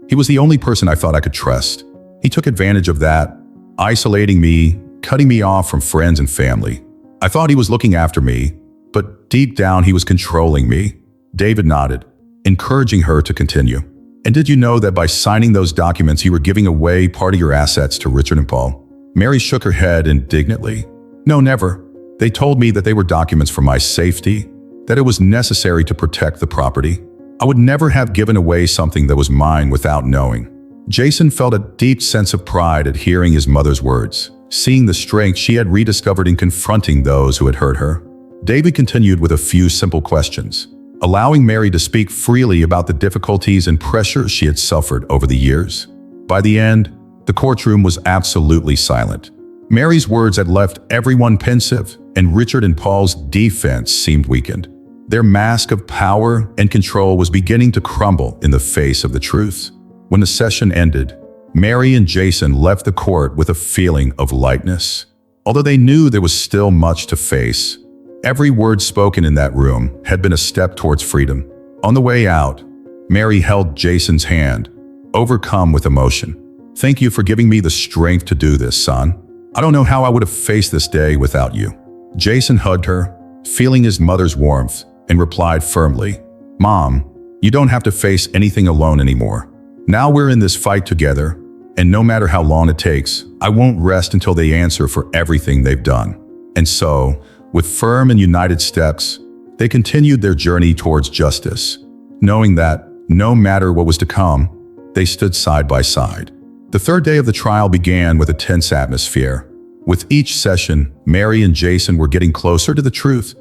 He was the only person I thought I could trust. He took advantage of that, isolating me, cutting me off from friends and family. I thought he was looking after me, but deep down he was controlling me." David nodded, encouraging her to continue. "And did you know that by signing those documents you were giving away part of your assets to Richard and Paul?" Mary shook her head indignantly. "No, never. They told me that they were documents for my safety, that it was necessary to protect the property. I would never have given away something that was mine without knowing. Jason felt a deep sense of pride at hearing his mother's words, seeing the strength she had rediscovered in confronting those who had hurt her. David continued with a few simple questions, allowing Mary to speak freely about the difficulties and pressures she had suffered over the years. By the end, the courtroom was absolutely silent. Mary's words had left everyone pensive, and Richard and Paul's defense seemed weakened. Their mask of power and control was beginning to crumble in the face of the truth. When the session ended, Mary and Jason left the court with a feeling of lightness. Although they knew there was still much to face, every word spoken in that room had been a step towards freedom. On the way out, Mary held Jason's hand, overcome with emotion. "Thank you for giving me the strength to do this, son. I don't know how I would have faced this day without you." Jason hugged her, feeling his mother's warmth, and replied firmly, "Mom, you don't have to face anything alone anymore. Now we're in this fight together, and no matter how long it takes, I won't rest until they answer for everything they've done." And so, with firm and united steps, they continued their journey towards justice, knowing that, no matter what was to come, they stood side by side. The third day of the trial began with a tense atmosphere. With each session, Mary and Jason were getting closer to the truth,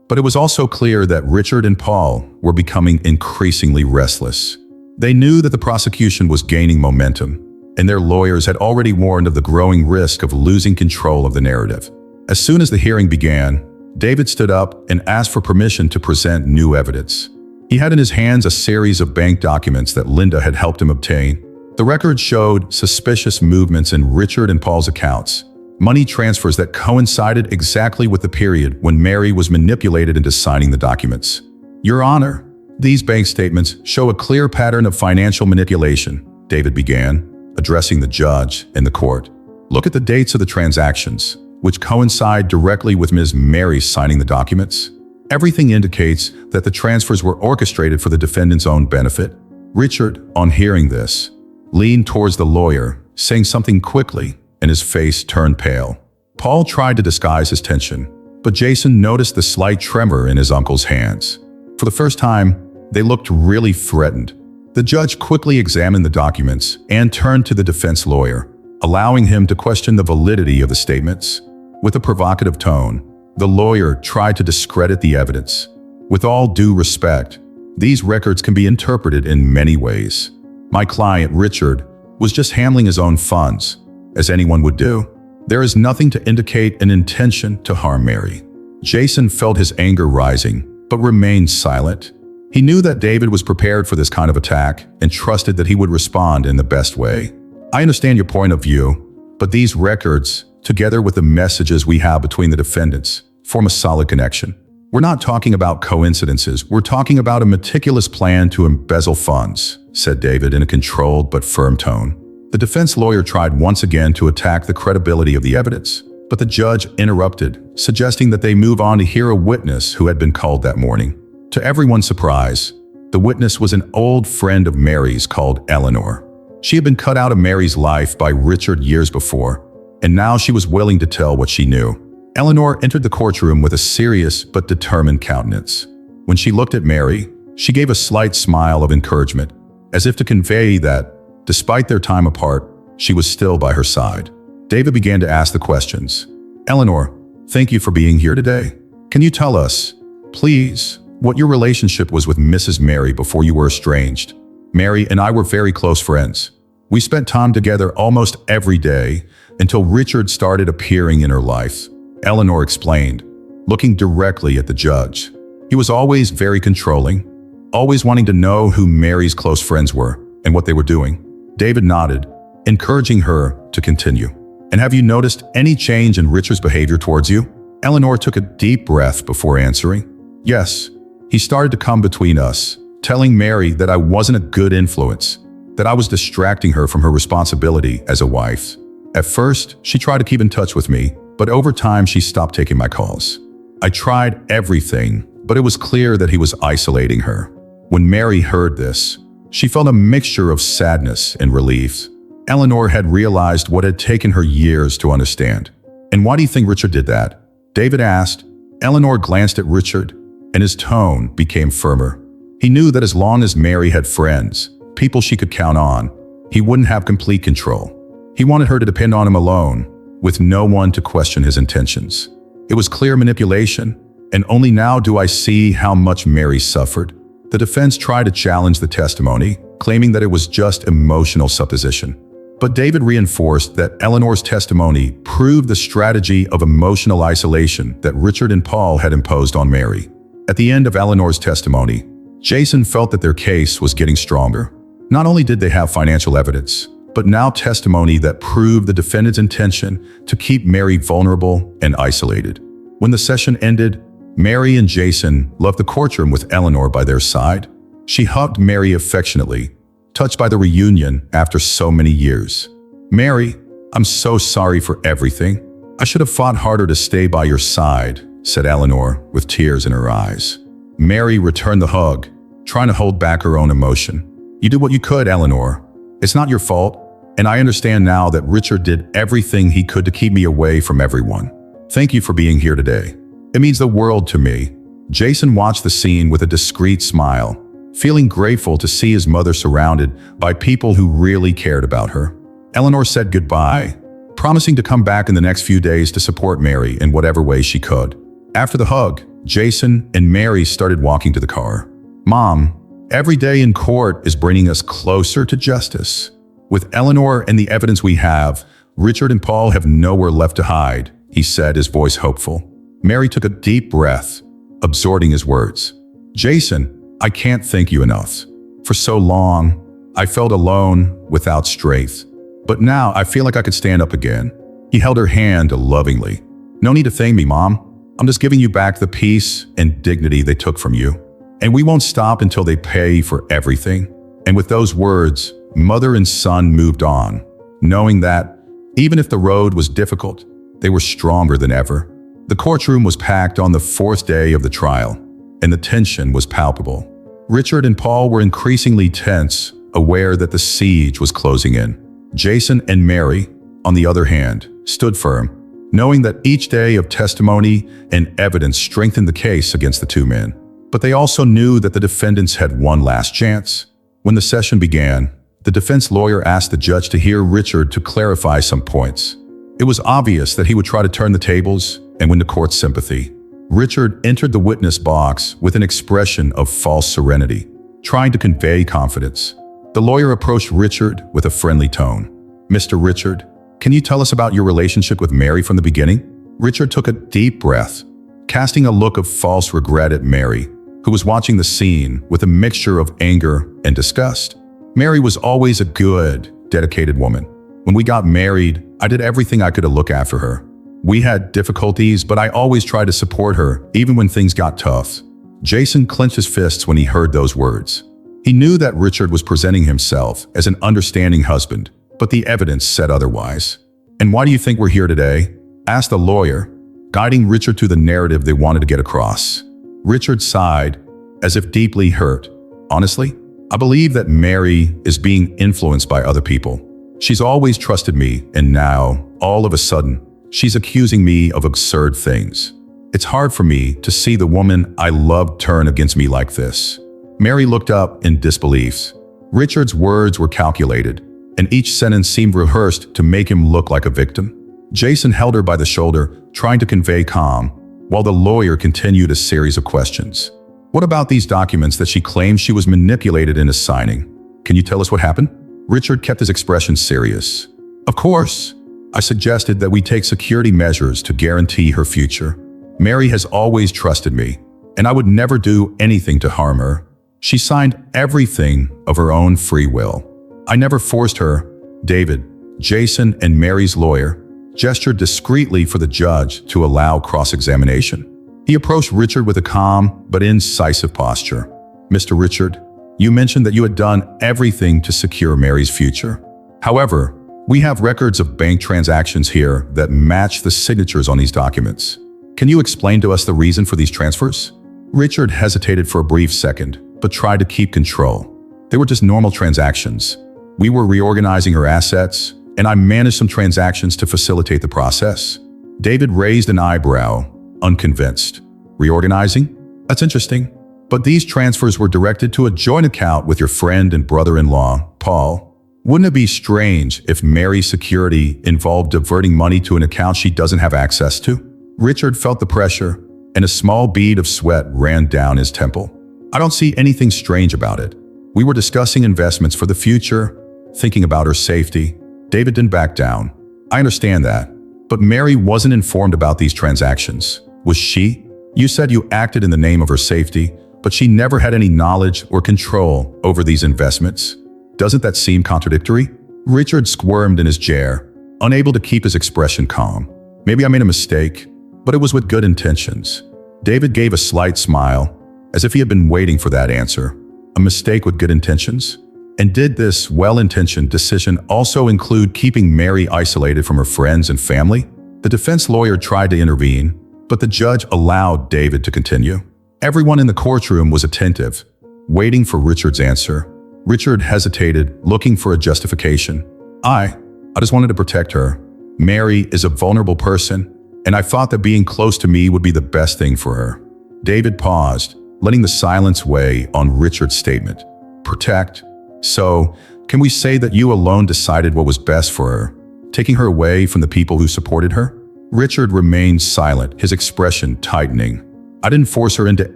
but it was also clear that Richard and Paul were becoming increasingly restless. They knew that the prosecution was gaining momentum, and their lawyers had already warned of the growing risk of losing control of the narrative. As soon as the hearing began, David stood up and asked for permission to present new evidence. He had in his hands a series of bank documents that Linda had helped him obtain. The records showed suspicious movements in Richard and Paul's accounts, money transfers that coincided exactly with the period when Mary was manipulated into signing the documents. "Your Honor, these bank statements show a clear pattern of financial manipulation," David began, addressing the judge and the court. "Look at the dates of the transactions, which coincide directly with Ms. Mary signing the documents. Everything indicates that the transfers were orchestrated for the defendant's own benefit." Richard, on hearing this, leaned towards the lawyer, saying something quickly, and his face turned pale. Paul tried to disguise his tension, but Jason noticed the slight tremor in his uncle's hands. For the first time, they looked really threatened. The judge quickly examined the documents and turned to the defense lawyer, allowing him to question the validity of the statements. With a provocative tone, the lawyer tried to discredit the evidence. "With all due respect, these records can be interpreted in many ways. My client, Richard, was just handling his own funds, as anyone would do. There is nothing to indicate an intention to harm Mary." Jason felt his anger rising, but remained silent. He knew that David was prepared for this kind of attack and trusted that he would respond in the best way. "I understand your point of view, but these records, together with the messages we have between the defendants, form a solid connection. We're not talking about coincidences, we're talking about a meticulous plan to embezzle funds," said David in a controlled but firm tone. The defense lawyer tried once again to attack the credibility of the evidence, but the judge interrupted, suggesting that they move on to hear a witness who had been called that morning. To everyone's surprise, the witness was an old friend of Mary's called Eleanor. She had been cut out of Mary's life by Richard years before, and now she was willing to tell what she knew. Eleanor entered the courtroom with a serious but determined countenance. When she looked at Mary, she gave a slight smile of encouragement, as if to convey that, despite their time apart, she was still by her side. David began to ask the questions. "Eleanor, thank you for being here today. Can you tell us, please, what your relationship was with Mrs. Mary before you were estranged?" "Mary and I were very close friends. We spent time together almost every day until Richard started appearing in her life," Eleanor explained, looking directly at the judge. "He was always very controlling, always wanting to know who Mary's close friends were and what they were doing." David nodded, encouraging her to continue. "And have you noticed any change in Richard's behavior towards you?" Eleanor took a deep breath before answering. "Yes, he started to come between us, telling Mary that I wasn't a good influence, that I was distracting her from her responsibility as a wife. At first, she tried to keep in touch with me, but over time she stopped taking my calls. I tried everything, but it was clear that he was isolating her." When Mary heard this, she felt a mixture of sadness and relief. Eleanor had realized what had taken her years to understand. "And why do you think Richard did that?" David asked. Eleanor glanced at Richard, and his tone became firmer. He knew that as long as Mary had friends, people she could count on, he wouldn't have complete control. He wanted her to depend on him alone, with no one to question his intentions. It was clear manipulation, and only now do I see how much Mary suffered. The defense tried to challenge the testimony, claiming that it was just emotional supposition. But David reinforced that Eleanor's testimony proved the strategy of emotional isolation that Richard and Paul had imposed on Mary. At the end of Eleanor's testimony, Jason felt that their case was getting stronger. Not only did they have financial evidence, but now testimony that proved the defendant's intention to keep Mary vulnerable and isolated. When the session ended, Mary and Jason left the courtroom with Eleanor by their side. She hugged Mary affectionately, touched by the reunion after so many years. "Mary, I'm so sorry for everything. I should have fought harder to stay by your side," said Eleanor with tears in her eyes. Mary returned the hug, trying to hold back her own emotion. "You did what you could, Eleanor. It's not your fault, and I understand now that Richard did everything he could to keep me away from everyone. Thank you for being here today. It means the world to me." Jason watched the scene with a discreet smile, feeling grateful to see his mother surrounded by people who really cared about her. Eleanor said goodbye, promising to come back in the next few days to support Mary in whatever way she could. After the hug, Jason and Mary started walking to the car. "Mom, every day in court is bringing us closer to justice. With Eleanor and the evidence we have, Richard and Paul have nowhere left to hide," he said, his voice hopeful. Mary took a deep breath, absorbing his words. "Jason, I can't thank you enough. For so long, I felt alone, without strength. But now I feel like I could stand up again." He held her hand lovingly. "No need to thank me, Mom. I'm just giving you back the peace and dignity they took from you. And we won't stop until they pay for everything." And with those words, mother and son moved on, knowing that, even if the road was difficult, they were stronger than ever. The courtroom was packed on the fourth day of the trial, and the tension was palpable. Richard and Paul were increasingly tense, aware that the siege was closing in. Jason and Mary, on the other hand, stood firm, knowing that each day of testimony and evidence strengthened the case against the two men. But they also knew that the defendants had one last chance. When the session began, the defense lawyer asked the judge to hear Richard to clarify some points. It was obvious that he would try to turn the tables and win the court's sympathy. Richard entered the witness box with an expression of false serenity, trying to convey confidence. The lawyer approached Richard with a friendly tone. "Mr. Richard, can you tell us about your relationship with Mary from the beginning?" Richard took a deep breath, casting a look of false regret at Mary, who was watching the scene with a mixture of anger and disgust. "Mary was always a good, dedicated woman. When we got married, I did everything I could to look after her. We had difficulties, but I always tried to support her, even when things got tough." Jason clenched his fists when he heard those words. He knew that Richard was presenting himself as an understanding husband, but the evidence said otherwise. "And why do you think we're here today?" asked the lawyer, guiding Richard to the narrative they wanted to get across. Richard sighed, as if deeply hurt. "Honestly, I believe that Mary is being influenced by other people. She's always trusted me, and now, all of a sudden, she's accusing me of absurd things. It's hard for me to see the woman I love turn against me like this." Mary looked up in disbelief. Richard's words were calculated, and each sentence seemed rehearsed to make him look like a victim. Jason held her by the shoulder, trying to convey calm, while the lawyer continued a series of questions. "What about these documents that she claims she was manipulated into signing? Can you tell us what happened?" Richard kept his expression serious. "Of course. I suggested that we take security measures to guarantee her future. Mary has always trusted me, and I would never do anything to harm her. She signed everything of her own free will. I never forced her." David, Jason, and Mary's lawyer gestured discreetly for the judge to allow cross-examination. He approached Richard with a calm but incisive posture. "Mr. Richard, you mentioned that you had done everything to secure Mary's future. However, we have records of bank transactions here that match the signatures on these documents. Can you explain to us the reason for these transfers?" Richard hesitated for a brief second, but tried to keep control. "They were just normal transactions. We were reorganizing her assets, and I managed some transactions to facilitate the process." David raised an eyebrow, unconvinced. "Reorganizing? That's interesting. But these transfers were directed to a joint account with your friend and brother-in-law, Paul. Wouldn't it be strange if Mary's security involved diverting money to an account she doesn't have access to? Richard felt the pressure, and a small bead of sweat ran down his temple. I don't see anything strange about it. We were discussing investments for the future, thinking about her safety. David didn't back down. I understand that. But Mary wasn't informed about these transactions. Was she? You said you acted in the name of her safety, but she never had any knowledge or control over these investments. Doesn't that seem contradictory? Richard squirmed in his chair, unable to keep his expression calm. Maybe I made a mistake, but it was with good intentions. David gave a slight smile, as if he had been waiting for that answer. A mistake with good intentions? And did this well-intentioned decision also include keeping Mary isolated from her friends and family? The defense lawyer tried to intervene, but the judge allowed David to continue. Everyone in the courtroom was attentive, waiting for Richard's answer. Richard hesitated, looking for a justification. I just wanted to protect her. Mary is a vulnerable person, and I thought that being close to me would be the best thing for her. David paused, letting the silence weigh on Richard's statement. Protect? So, can we say that you alone decided what was best for her, taking her away from the people who supported her? Richard remained silent, his expression tightening. I didn't force her into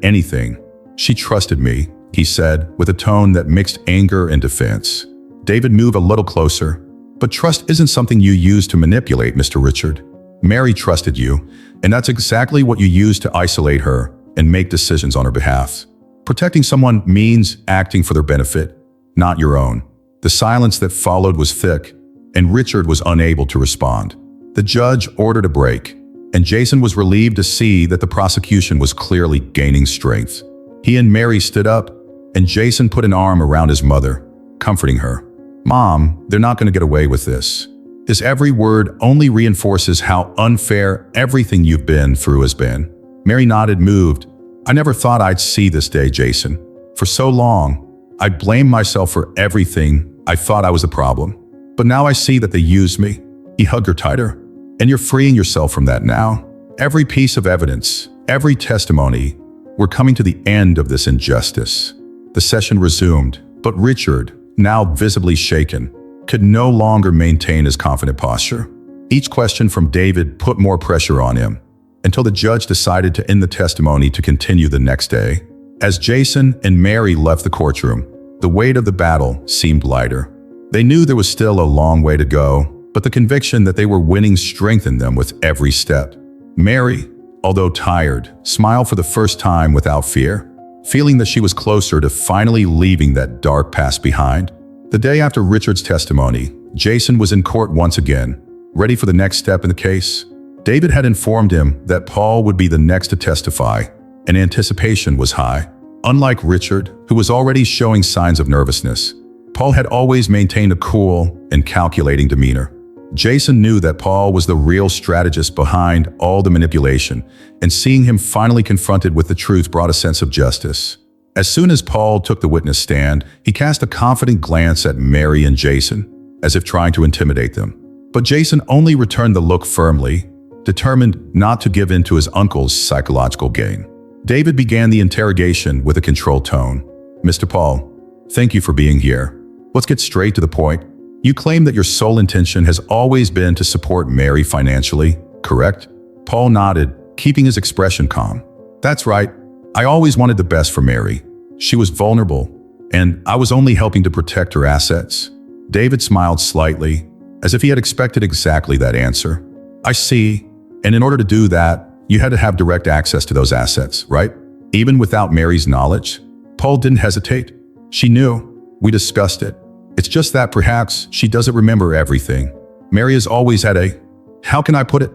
anything. She trusted me, he said, with a tone that mixed anger and defense. David moved a little closer. But trust isn't something you use to manipulate, Mr. Richard. Mary trusted you, and that's exactly what you use to isolate her and make decisions on her behalf. Protecting someone means acting for their benefit, not your own. The silence that followed was thick, and Richard was unable to respond. The judge ordered a break, and Jason was relieved to see that the prosecution was clearly gaining strength. He and Mary stood up, and Jason put an arm around his mother, comforting her. Mom, they're not going to get away with this. His every word only reinforces how unfair everything you've been through has been. Mary nodded, moved. I never thought I'd see this day, Jason. For so long, I blamed myself for everything. I thought I was the problem. But now I see that they used me. He hugged her tighter. And you're freeing yourself from that now. Every piece of evidence, every testimony, we're coming to the end of this injustice. The session resumed, but Richard, now visibly shaken, could no longer maintain his confident posture. Each question from David put more pressure on him, until the judge decided to end the testimony to continue the next day. As Jason and Mary left the courtroom, the weight of the battle seemed lighter. They knew there was still a long way to go, but the conviction that they were winning strengthened them with every step. Mary, although tired, smiled for the first time without fear, feeling that she was closer to finally leaving that dark past behind. The day after Richard's testimony, Jason was in court once again, ready for the next step in the case. David had informed him that Paul would be the next to testify, and anticipation was high. Unlike Richard, who was already showing signs of nervousness, Paul had always maintained a cool and calculating demeanor. Jason knew that Paul was the real strategist behind all the manipulation, and seeing him finally confronted with the truth brought a sense of justice. As soon as Paul took the witness stand, he cast a confident glance at Mary and Jason, as if trying to intimidate them. But Jason only returned the look firmly, determined not to give in to his uncle's psychological game. David began the interrogation with a controlled tone. Mr. Paul, thank you for being here. Let's get straight to the point. You claim that your sole intention has always been to support Mary financially, correct? Paul nodded, keeping his expression calm. That's right. I always wanted the best for Mary. She was vulnerable, and I was only helping to protect her assets. David smiled slightly, as if he had expected exactly that answer. I see. And in order to do that, you had to have direct access to those assets, right? Even without Mary's knowledge? Paul didn't hesitate. She knew. We discussed it. It's just that perhaps she doesn't remember everything. Mary has always had a, how can I put it,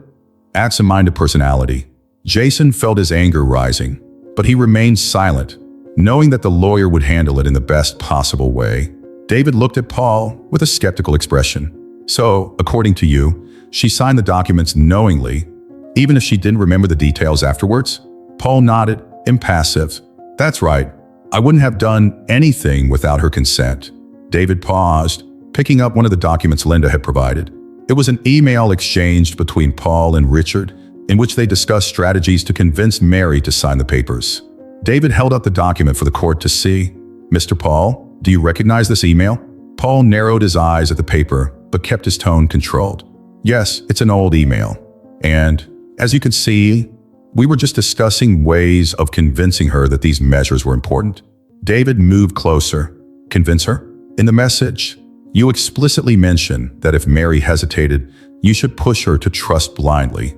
absent-minded personality. Jason felt his anger rising, but he remained silent, knowing that the lawyer would handle it in the best possible way. David looked at Paul with a skeptical expression. So, according to you, she signed the documents knowingly, even if she didn't remember the details afterwards? Paul nodded, impassive. That's right. I wouldn't have done anything without her consent. David paused, picking up one of the documents Linda had provided. It was an email exchanged between Paul and Richard, in which they discussed strategies to convince Mary to sign the papers. David held up the document for the court to see. "Mr. Paul, do you recognize this email?" Paul narrowed his eyes at the paper, but kept his tone controlled. "Yes, it's an old email. And, as you can see, we were just discussing ways of convincing her that these measures were important." David moved closer. "Convince her?" "In the message, you explicitly mention that if Mary hesitated, you should push her to trust blindly.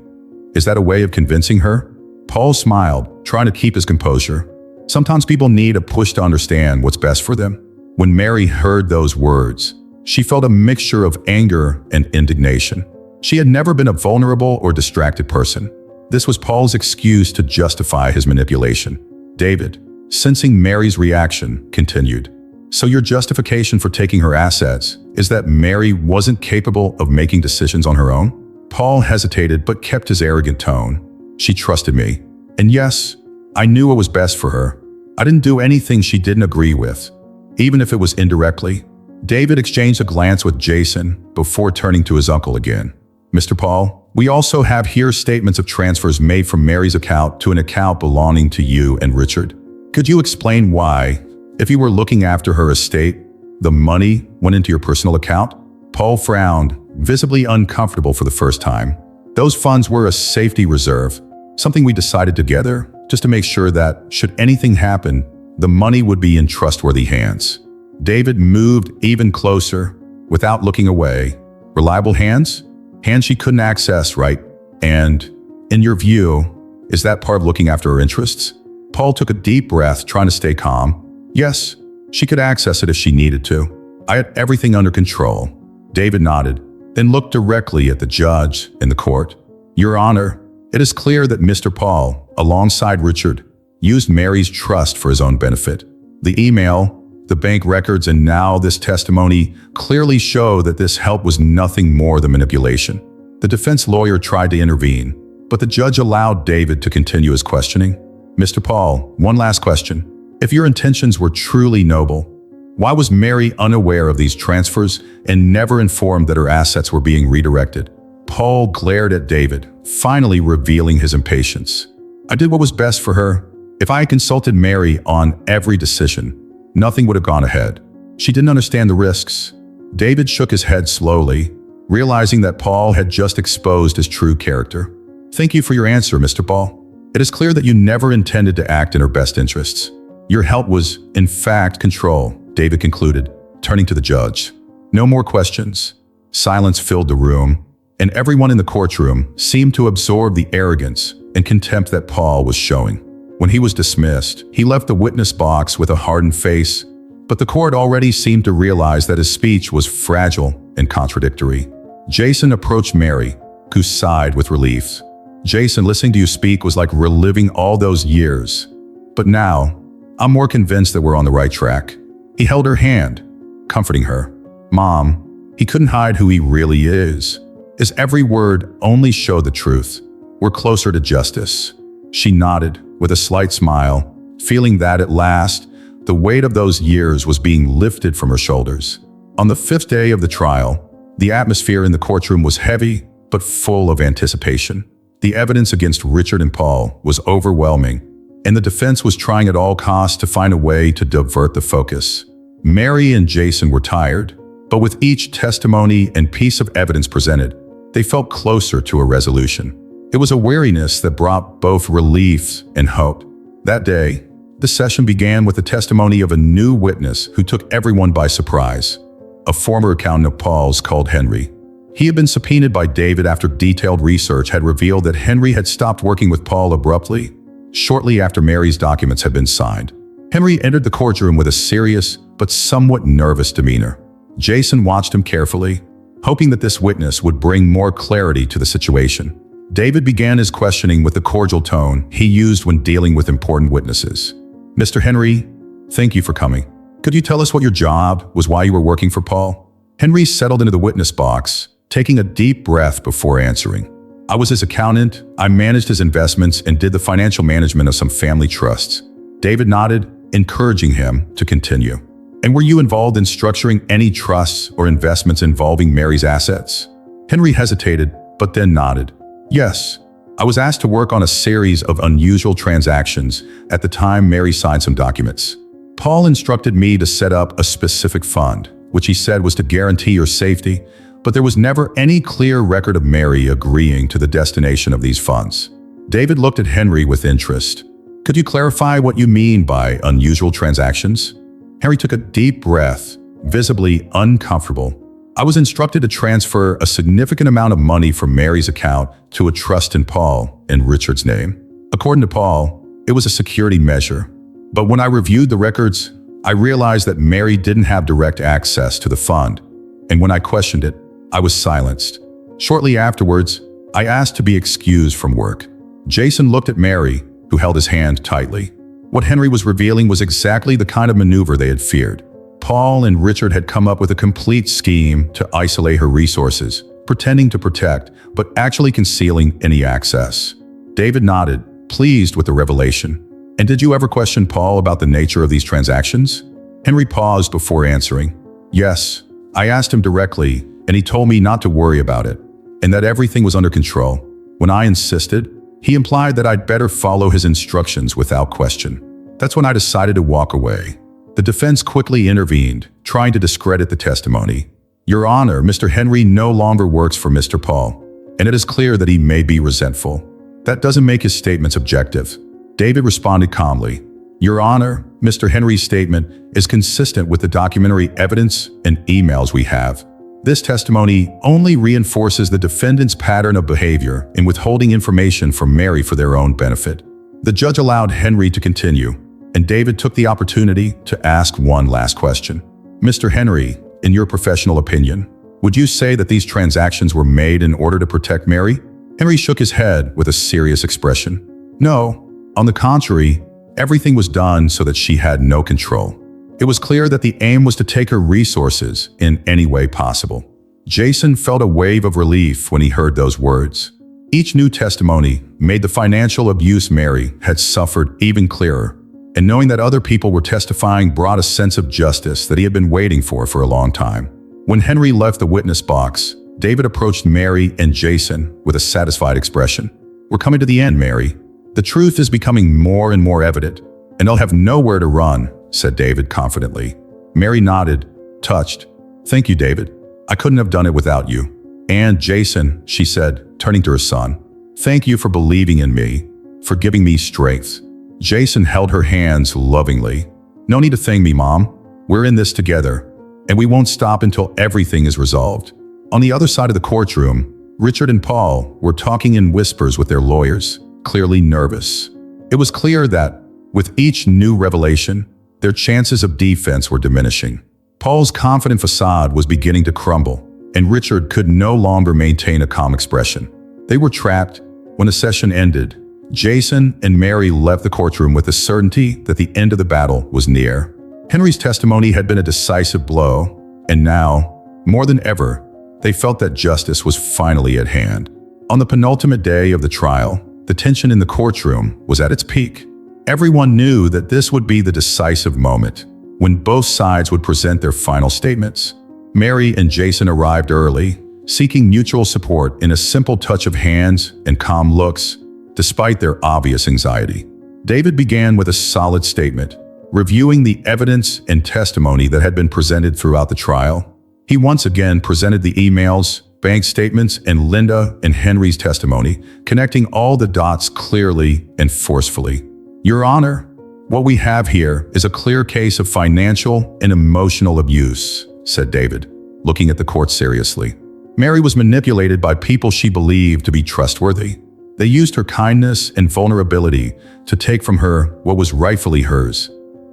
Is that a way of convincing her?" Paul smiled, trying to keep his composure. Sometimes people need a push to understand what's best for them. When Mary heard those words, she felt a mixture of anger and indignation. She had never been a vulnerable or distracted person. This was Paul's excuse to justify his manipulation. David, sensing Mary's reaction, continued, "So your justification for taking her assets is that Mary wasn't capable of making decisions on her own?" Paul hesitated but kept his arrogant tone. "She trusted me. And yes, I knew what was best for her. I didn't do anything she didn't agree with, even if it was indirectly." David exchanged a glance with Jason before turning to his uncle again. "Mr. Paul, we also have here statements of transfers made from Mary's account to an account belonging to you and Richard. Could you explain why, if you were looking after her estate, the money went into your personal account?" Paul frowned, visibly uncomfortable for the first time. "Those funds were a safety reserve, something we decided together, just to make sure that, should anything happen, the money would be in trustworthy hands." David moved even closer, without looking away. "Reliable hands? Hands she couldn't access, right? And, in your view, is that part of looking after her interests?" Paul took a deep breath, trying to stay calm. "Yes, she could access it if she needed to. I had everything under control." David nodded, then looked directly at the judge in the court. "Your Honor, it is clear that Mr. Paul, alongside Richard, used Mary's trust for his own benefit. The email, the bank records, and now this testimony clearly show that this help was nothing more than manipulation." The defense lawyer tried to intervene, but the judge allowed David to continue his questioning. "Mr. Paul, one last question. If your intentions were truly noble, why was Mary unaware of these transfers and never informed that her assets were being redirected?" Paul glared at David, finally revealing his impatience. "I did what was best for her. If I had consulted Mary on every decision, nothing would have gone ahead. She didn't understand the risks." David shook his head slowly, realizing that Paul had just exposed his true character. "Thank you for your answer, Mr. Paul. It is clear that you never intended to act in her best interests. Your help was, in fact, control," David concluded, turning to the judge. No more questions. Silence filled the room, and everyone in the courtroom seemed to absorb the arrogance and contempt that Paul was showing. When he was dismissed, he left the witness box with a hardened face, but the court already seemed to realize that his speech was fragile and contradictory. Jason approached Mary, who sighed with relief. "Jason, listening to you speak was like reliving all those years. But now, I'm more convinced that we're on the right track." He held her hand, comforting her. "Mom, he couldn't hide who he really is. His every word only showed the truth. We're closer to justice." She nodded, with a slight smile, feeling that at last, the weight of those years was being lifted from her shoulders. On the 5th day of the trial, the atmosphere in the courtroom was heavy, but full of anticipation. The evidence against Richard and Paul was overwhelming, and the defense was trying at all costs to find a way to divert the focus. Mary and Jason were tired, but with each testimony and piece of evidence presented, they felt closer to a resolution. It was a weariness that brought both relief and hope. That day, the session began with the testimony of a new witness who took everyone by surprise. A former accountant of Paul's called Henry. He had been subpoenaed by David after detailed research had revealed that Henry had stopped working with Paul abruptly, shortly after Mary's documents had been signed. Henry entered the courtroom with a serious but somewhat nervous demeanor. Jason watched him carefully, hoping that this witness would bring more clarity to the situation. David began his questioning with the cordial tone he used when dealing with important witnesses. "Mr. Henry, thank you for coming. Could you tell us what your job was while you were working for Paul?" Henry settled into the witness box, taking a deep breath before answering. "I was his accountant, I managed his investments, and did the financial management of some family trusts." David nodded, encouraging him to continue. "And were you involved in structuring any trusts or investments involving Mary's assets?" Henry hesitated, but then nodded. "Yes, I was asked to work on a series of unusual transactions. At the time, Mary signed some documents. Paul instructed me to set up a specific fund, which he said was to guarantee your safety, but there was never any clear record of Mary agreeing to the destination of these funds. David looked at Henry with interest. Could you clarify what you mean by unusual transactions? Henry took a deep breath, visibly uncomfortable. I was instructed to transfer a significant amount of money from Mary's account to a trust in Paul and Richard's name. According to Paul, it was a security measure. But when I reviewed the records, I realized that Mary didn't have direct access to the fund. And when I questioned it, I was silenced. Shortly afterwards, I asked to be excused from work. Jason looked at Mary, who held his hand tightly. What Henry was revealing was exactly the kind of maneuver they had feared. Paul and Richard had come up with a complete scheme to isolate her resources, pretending to protect, but actually concealing any access. David nodded, pleased with the revelation. And did you ever question Paul about the nature of these transactions? Henry paused before answering. Yes, I asked him directly, and he told me not to worry about it, and that everything was under control. When I insisted, he implied that I'd better follow his instructions without question. That's when I decided to walk away. The defense quickly intervened, trying to discredit the testimony. Your Honor, Mr. Henry no longer works for Mr. Paul, and it is clear that he may be resentful. That doesn't make his statements objective. David responded calmly. Your Honor, Mr. Henry's statement is consistent with the documentary evidence and emails we have. This testimony only reinforces the defendant's pattern of behavior in withholding information from Mary for their own benefit. The judge allowed Henry to continue, and David took the opportunity to ask one last question. Mr. Henry, in your professional opinion, would you say that these transactions were made in order to protect Mary? Henry shook his head with a serious expression. No, on the contrary, everything was done so that she had no control. It was clear that the aim was to take her resources in any way possible. Jason felt a wave of relief when he heard those words. Each new testimony made the financial abuse Mary had suffered even clearer, and knowing that other people were testifying brought a sense of justice that he had been waiting for a long time. When Henry left the witness box, David approached Mary and Jason with a satisfied expression. We're coming to the end, Mary. The truth is becoming more and more evident, and they'll have nowhere to run, said David confidently. Mary nodded, touched. Thank you, David. I couldn't have done it without you. And Jason, she said, turning to her son, thank you for believing in me, for giving me strength. Jason held her hands lovingly. No need to thank me, Mom. We're in this together, and we won't stop until everything is resolved. On the other side of the courtroom, Richard and Paul were talking in whispers with their lawyers, clearly nervous. It was clear that, with each new revelation, their chances of defense were diminishing. Paul's confident facade was beginning to crumble, and Richard could no longer maintain a calm expression. They were trapped. When the session ended, Jason and Mary left the courtroom with the certainty that the end of the battle was near. Henry's testimony had been a decisive blow, and now, more than ever, they felt that justice was finally at hand. On the penultimate day of the trial, the tension in the courtroom was at its peak. Everyone knew that this would be the decisive moment, when both sides would present their final statements. Mary and Jason arrived early, seeking mutual support in a simple touch of hands and calm looks, despite their obvious anxiety. David began with a solid statement, reviewing the evidence and testimony that had been presented throughout the trial. He once again presented the emails, bank statements, and Linda and Henry's testimony, connecting all the dots clearly and forcefully. Your Honor, what we have here is a clear case of financial and emotional abuse, said David, looking at the court seriously. Mary was manipulated by people she believed to be trustworthy. They used her kindness and vulnerability to take from her what was rightfully hers,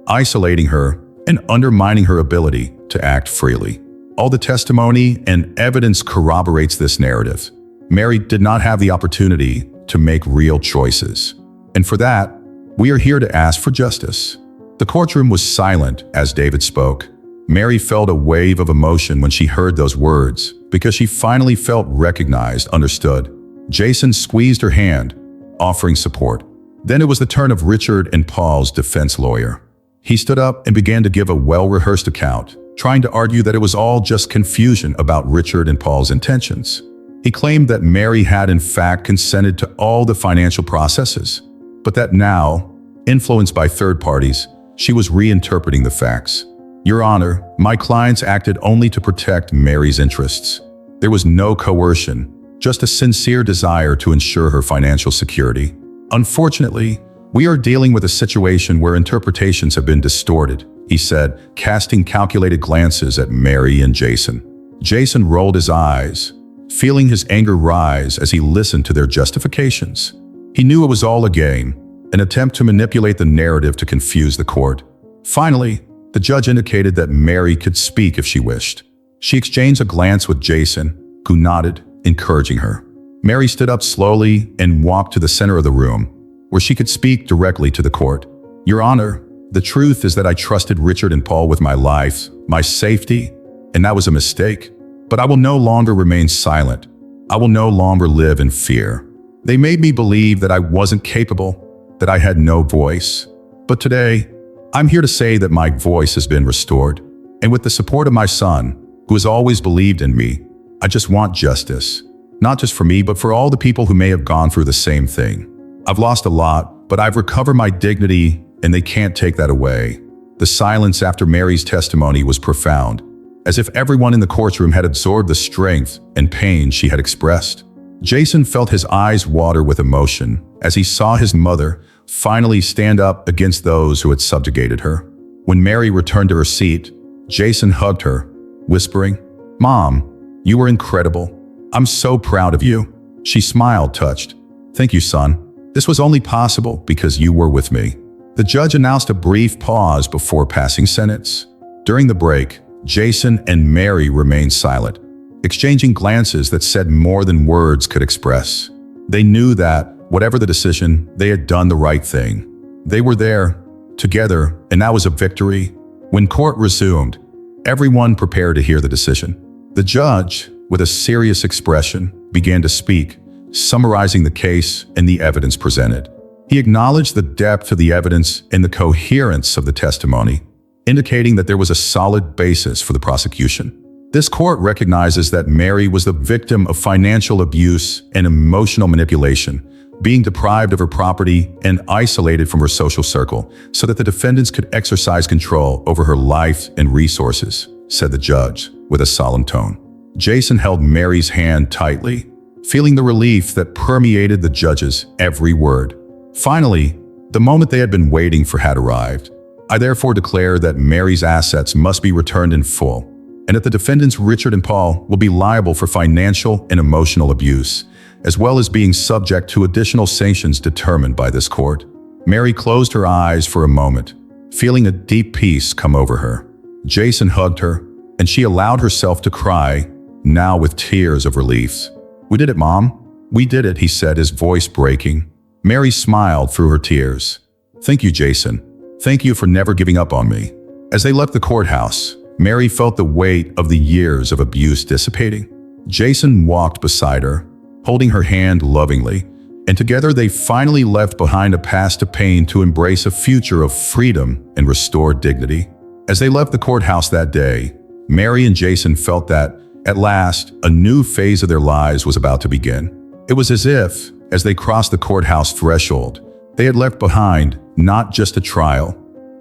isolating her and undermining her ability to act freely. All the testimony and evidence corroborates this narrative. Mary did not have the opportunity to make real choices. And for that, we are here to ask for justice. The courtroom was silent as David spoke. Mary felt a wave of emotion when she heard those words, because she finally felt recognized, understood. Jason squeezed her hand, offering support. Then it was the turn of Richard and Paul's defense lawyer. He stood up and began to give a well-rehearsed account, trying to argue that it was all just confusion about Richard and Paul's intentions. He claimed that Mary had in fact consented to all the financial processes, but that now, influenced by third parties, she was reinterpreting the facts. Your Honor, my clients acted only to protect Mary's interests. There was no coercion, just a sincere desire to ensure her financial security. Unfortunately, we are dealing with a situation where interpretations have been distorted, he said, casting calculated glances at Mary and Jason. Jason rolled his eyes, feeling his anger rise as he listened to their justifications. He knew it was all a game, an attempt to manipulate the narrative to confuse the court. Finally, the judge indicated that Mary could speak if she wished. She exchanged a glance with Jason, who nodded, encouraging her. Mary stood up slowly and walked to the center of the room, where she could speak directly to the court. Your Honor, the truth is that I trusted Richard and Paul with my life, my safety, and that was a mistake. But I will no longer remain silent. I will no longer live in fear. They made me believe that I wasn't capable, that I had no voice. But today, I'm here to say that my voice has been restored. And with the support of my son, who has always believed in me, I just want justice. Not just for me, but for all the people who may have gone through the same thing. I've lost a lot, but I've recovered my dignity, and they can't take that away. The silence after Mary's testimony was profound, as if everyone in the courtroom had absorbed the strength and pain she had expressed. Jason felt his eyes water with emotion as he saw his mother finally stand up against those who had subjugated her. When Mary returned to her seat, Jason hugged her, whispering, "Mom, you were incredible. I'm so proud of you." She smiled, touched. "Thank you, son. This was only possible because you were with me." The judge announced a brief pause before passing sentence. During the break, Jason and Mary remained silent, exchanging glances that said more than words could express. They knew that, whatever the decision, they had done the right thing. They were there, together, and that was a victory. When court resumed, everyone prepared to hear the decision. The judge, with a serious expression, began to speak, summarizing the case and the evidence presented. He acknowledged the depth of the evidence and the coherence of the testimony, indicating that there was a solid basis for the prosecution. This court recognizes that Mary was the victim of financial abuse and emotional manipulation, being deprived of her property and isolated from her social circle so that the defendants could exercise control over her life and resources, said the judge with a solemn tone. Jason held Mary's hand tightly, feeling the relief that permeated the judge's every word. Finally, the moment they had been waiting for had arrived. I therefore declare that Mary's assets must be returned in full, and that the defendants Richard and Paul will be liable for financial and emotional abuse, as well as being subject to additional sanctions determined by this court. Mary closed her eyes for a moment, feeling a deep peace come over her. Jason hugged her, and she allowed herself to cry, now with tears of relief. "We did it, Mom. We did it," he said, his voice breaking. Mary smiled through her tears. "Thank you, Jason. Thank you for never giving up on me." As they left the courthouse, Mary felt the weight of the years of abuse dissipating. Jason walked beside her, holding her hand lovingly, and together they finally left behind a past of pain to embrace a future of freedom and restored dignity. As they left the courthouse that day, Mary and Jason felt that, at last, a new phase of their lives was about to begin. It was as if, as they crossed the courthouse threshold, they had left behind not just a trial,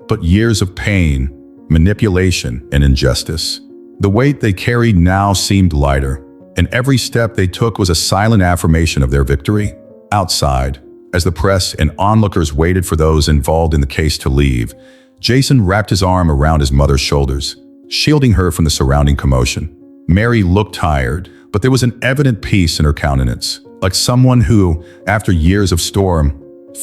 but years of pain, manipulation, and injustice. The weight they carried now seemed lighter, and every step they took was a silent affirmation of their victory. Outside, as the press and onlookers waited for those involved in the case to leave, Jason wrapped his arm around his mother's shoulders, shielding her from the surrounding commotion. Mary looked tired, but there was an evident peace in her countenance, like someone who, after years of storm,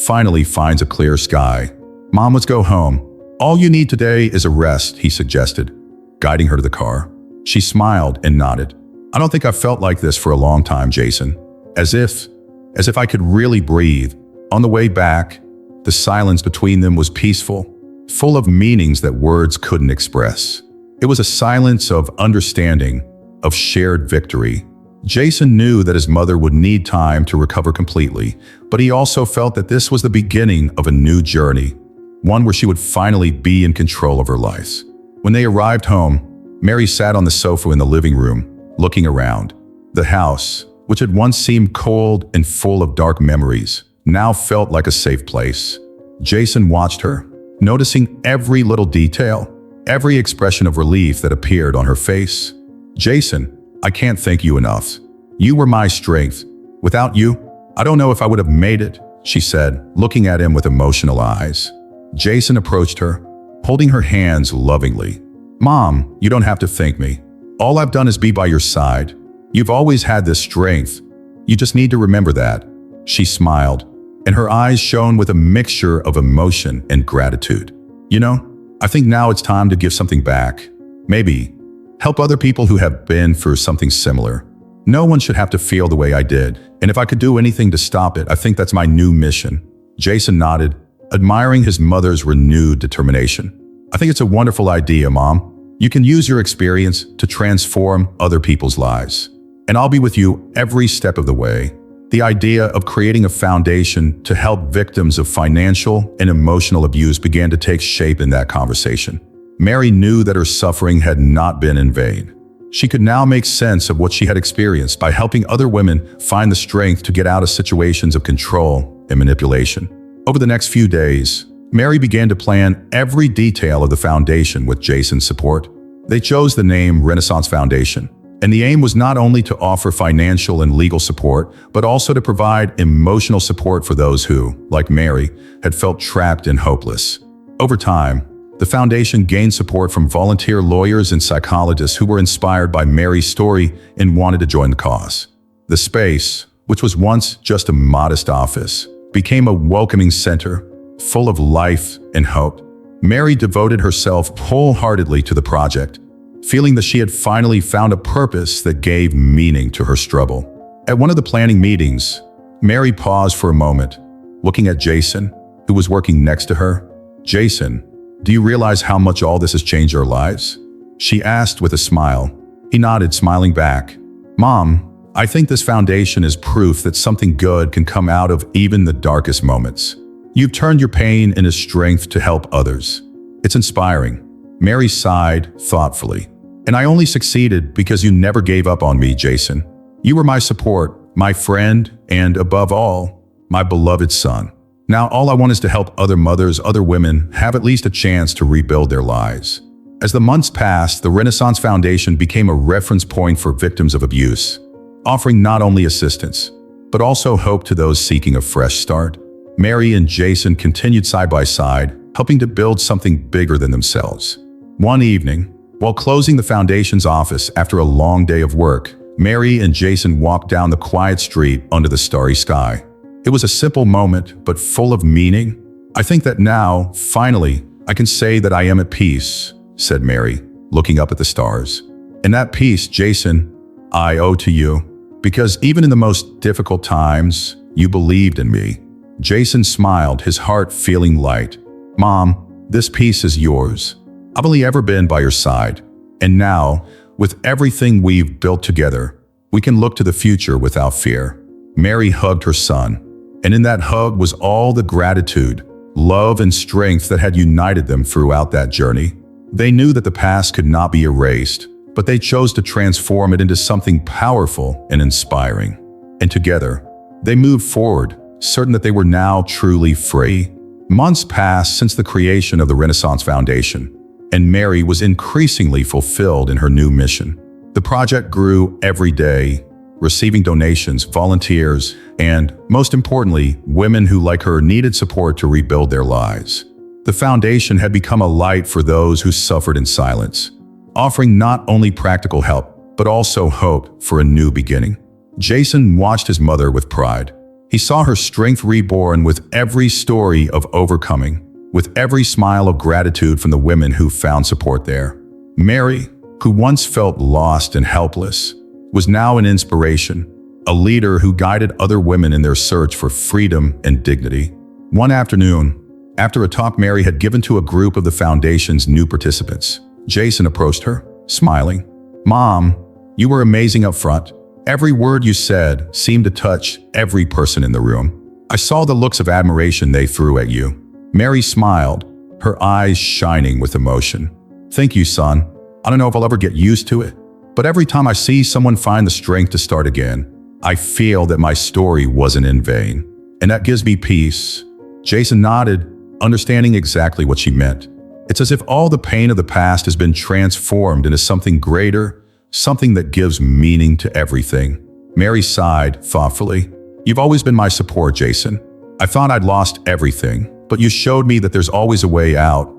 finally finds a clear sky. "Mom, let's go home. All you need today is a rest," he suggested, guiding her to the car. She smiled and nodded. "I don't think I've felt like this for a long time, Jason." As if I could really breathe. On the way back, the silence between them was peaceful, full of meanings that words couldn't express. It was a silence of understanding, of shared victory. Jason knew that his mother would need time to recover completely, but he also felt that this was the beginning of a new journey, one where she would finally be in control of her life. When they arrived home, Mary sat on the sofa in the living room, looking around. The house, which had once seemed cold and full of dark memories, now felt like a safe place. Jason watched her, noticing every little detail, every expression of relief that appeared on her face. "Jason, I can't thank you enough. You were my strength. Without you, I don't know if I would have made it," she said, looking at him with emotional eyes. Jason approached her, holding her hands lovingly. "Mom, you don't have to thank me. All I've done is be by your side. You've always had this strength. You just need to remember that." She smiled, and her eyes shone with a mixture of emotion and gratitude. "You know, I think now it's time to give something back. Maybe help other people who have been through something similar. No one should have to feel the way I did, and if I could do anything to stop it, I think that's my new mission." Jason nodded, admiring his mother's renewed determination. "I think it's a wonderful idea, Mom. You can use your experience to transform other people's lives. And I'll be with you every step of the way." The idea of creating a foundation to help victims of financial and emotional abuse began to take shape in that conversation. Mary knew that her suffering had not been in vain. She could now make sense of what she had experienced by helping other women find the strength to get out of situations of control and manipulation. Over the next few days, Mary began to plan every detail of the foundation with Jason's support. They chose the name Renaissance Foundation, and the aim was not only to offer financial and legal support, but also to provide emotional support for those who, like Mary, had felt trapped and hopeless. Over time, the foundation gained support from volunteer lawyers and psychologists who were inspired by Mary's story and wanted to join the cause. The space, which was once just a modest office, became a welcoming center, full of life and hope. Mary devoted herself wholeheartedly to the project, feeling that she had finally found a purpose that gave meaning to her struggle. At one of the planning meetings, Mary paused for a moment, looking at Jason, who was working next to her. "Jason, do you realize how much all this has changed our lives?" she asked with a smile. He nodded, smiling back. "Mom, I think this foundation is proof that something good can come out of even the darkest moments. You've turned your pain into strength to help others. It's inspiring." Mary sighed thoughtfully. "And I only succeeded because you never gave up on me, Jason. You were my support, my friend, and above all, my beloved son. Now all I want is to help other mothers, other women, have at least a chance to rebuild their lives." As the months passed, the Renaissance Foundation became a reference point for victims of abuse, offering not only assistance, but also hope to those seeking a fresh start. Mary and Jason continued side by side, helping to build something bigger than themselves. One evening, while closing the foundation's office after a long day of work, Mary and Jason walked down the quiet street under the starry sky. It was a simple moment, but full of meaning. "I think that now, finally, I can say that I am at peace," said Mary, looking up at the stars. "And that peace, Jason, I owe to you, because even in the most difficult times, you believed in me." Jason smiled, his heart feeling light. "Mom, this peace is yours. I've only ever been by your side. And now, with everything we've built together, we can look to the future without fear." Mary hugged her son, and in that hug was all the gratitude, love, and strength that had united them throughout that journey. They knew that the past could not be erased, but they chose to transform it into something powerful and inspiring. And together, they moved forward, certain that they were now truly free. Months passed since the creation of the Renaissance Foundation, and Mary was increasingly fulfilled in her new mission. The project grew every day, receiving donations, volunteers, and, most importantly, women who, like her, needed support to rebuild their lives. The foundation had become a light for those who suffered in silence, offering not only practical help, but also hope for a new beginning. Jason watched his mother with pride. He saw her strength reborn with every story of overcoming, with every smile of gratitude from the women who found support there. Mary, who once felt lost and helpless, was now an inspiration, a leader who guided other women in their search for freedom and dignity. One afternoon, after a talk Mary had given to a group of the foundation's new participants, Jason approached her, smiling. "Mom, you were amazing up front. Every word you said seemed to touch every person in the room. I saw the looks of admiration they threw at you." Mary smiled, her eyes shining with emotion. "Thank you, son. I don't know if I'll ever get used to it, but every time I see someone find the strength to start again, I feel that my story wasn't in vain, and that gives me peace." Jason nodded, understanding exactly what she meant. It's as if all the pain of the past has been transformed into something greater, something that gives meaning to everything. Mary sighed thoughtfully. "You've always been my support, Jason. I thought I'd lost everything, but you showed me that there's always a way out,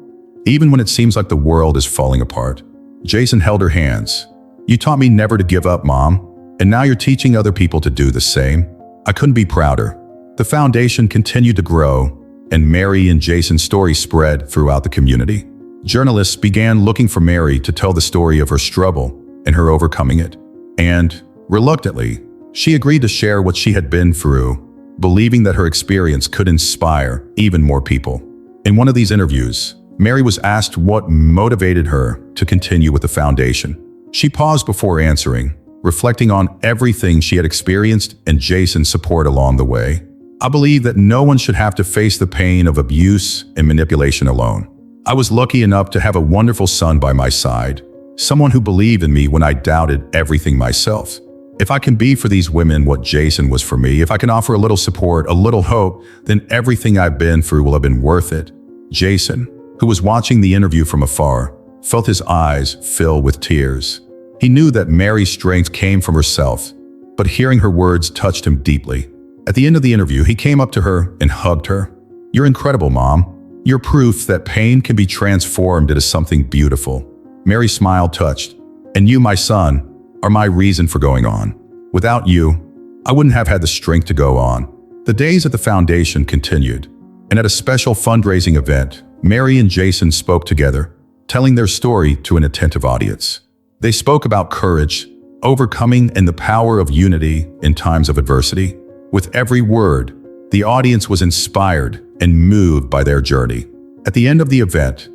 even when it seems like the world is falling apart." Jason held her hands. "You taught me never to give up, Mom, and now you're teaching other people to do the same. I couldn't be prouder." The foundation continued to grow, and Mary and Jason's story spread throughout the community. Journalists began looking for Mary to tell the story of her struggle and her overcoming it. And, reluctantly, she agreed to share what she had been through, believing that her experience could inspire even more people. In one of these interviews, Mary was asked what motivated her to continue with the foundation. She paused before answering, reflecting on everything she had experienced and Jason's support along the way. "I believe that no one should have to face the pain of abuse and manipulation alone. I was lucky enough to have a wonderful son by my side, someone who believed in me when I doubted everything myself. If I can be for these women what Jason was for me, if I can offer a little support, a little hope, then everything I've been through will have been worth it." Jason, who was watching the interview from afar, felt his eyes fill with tears. He knew that Mary's strength came from herself, but hearing her words touched him deeply. At the end of the interview, he came up to her and hugged her. "You're incredible, Mom. You're proof that pain can be transformed into something beautiful." Mary's smile touched. "And you, my son, are my reason for going on. Without you, I wouldn't have had the strength to go on." The days at the foundation continued, and at a special fundraising event, Mary and Jason spoke together, telling their story to an attentive audience. They spoke about courage, overcoming, and the power of unity in times of adversity. With every word, the audience was inspired and moved by their journey. At the end of the event,